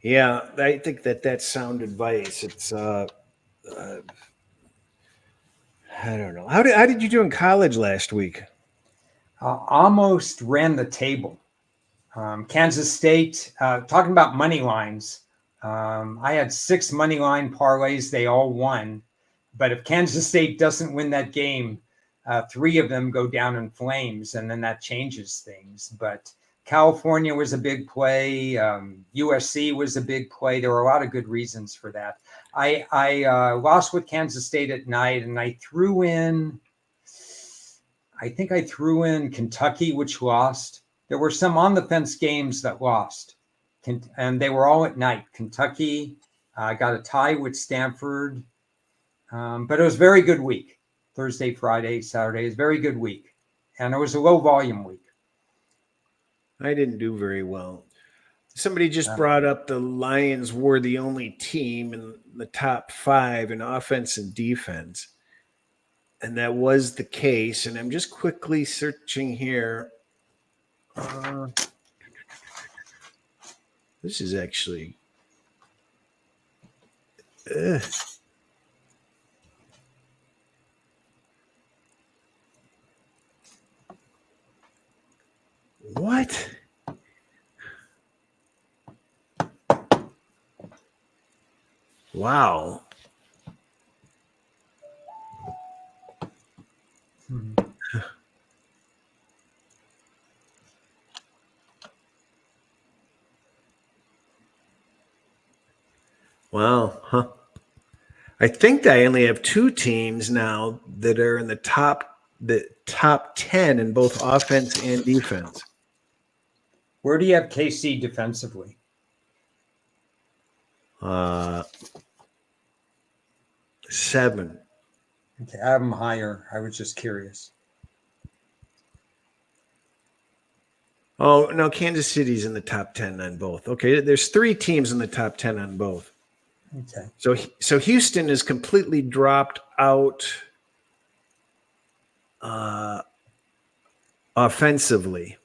Yeah, I think that's sound advice. It's I don't know. How did you do in college last week? Almost ran the table. Kansas State, talking about money lines. I had 6 money line parlays. They all won. But if Kansas State doesn't win that game, 3 of them go down in flames, and then that changes things. But California was a big play. USC was a big play. There were a lot of good reasons for that. I lost with Kansas State at night, and I think I threw in Kentucky, which lost. There were some on the fence games that lost, and they were all at night. Kentucky got a tie with Stanford, but it was a very good week. Thursday, Friday, Saturday is very good week, and it was a low volume week. I didn't do very well. Somebody just brought up the Lions were the only team in the top 5 in offense and defense. And that was the case. And I'm just quickly searching here. This is actually. What? Wow. Wow. Huh. I think I only have 2 teams now that are in the top 10 in both offense and defense. Where do you have KC defensively? 7. Okay, I have them higher. I was just curious. Oh, no, Kansas City's in the top 10 on both. Okay, there's 3 teams in the top 10 on both. Okay. So Houston is completely dropped out offensively.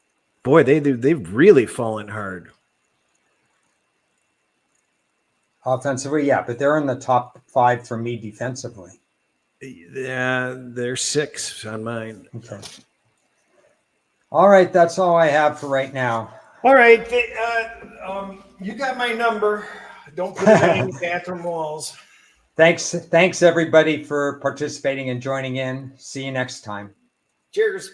Boy, they've really fallen hard. Offensively, yeah, but they're in the top 5 for me defensively. Yeah, they're 6 on mine. Okay. All right, that's all I have for right now. All right, you got my number. Don't put it on any bathroom walls. Thanks everybody for participating and joining in. See you next time. Cheers.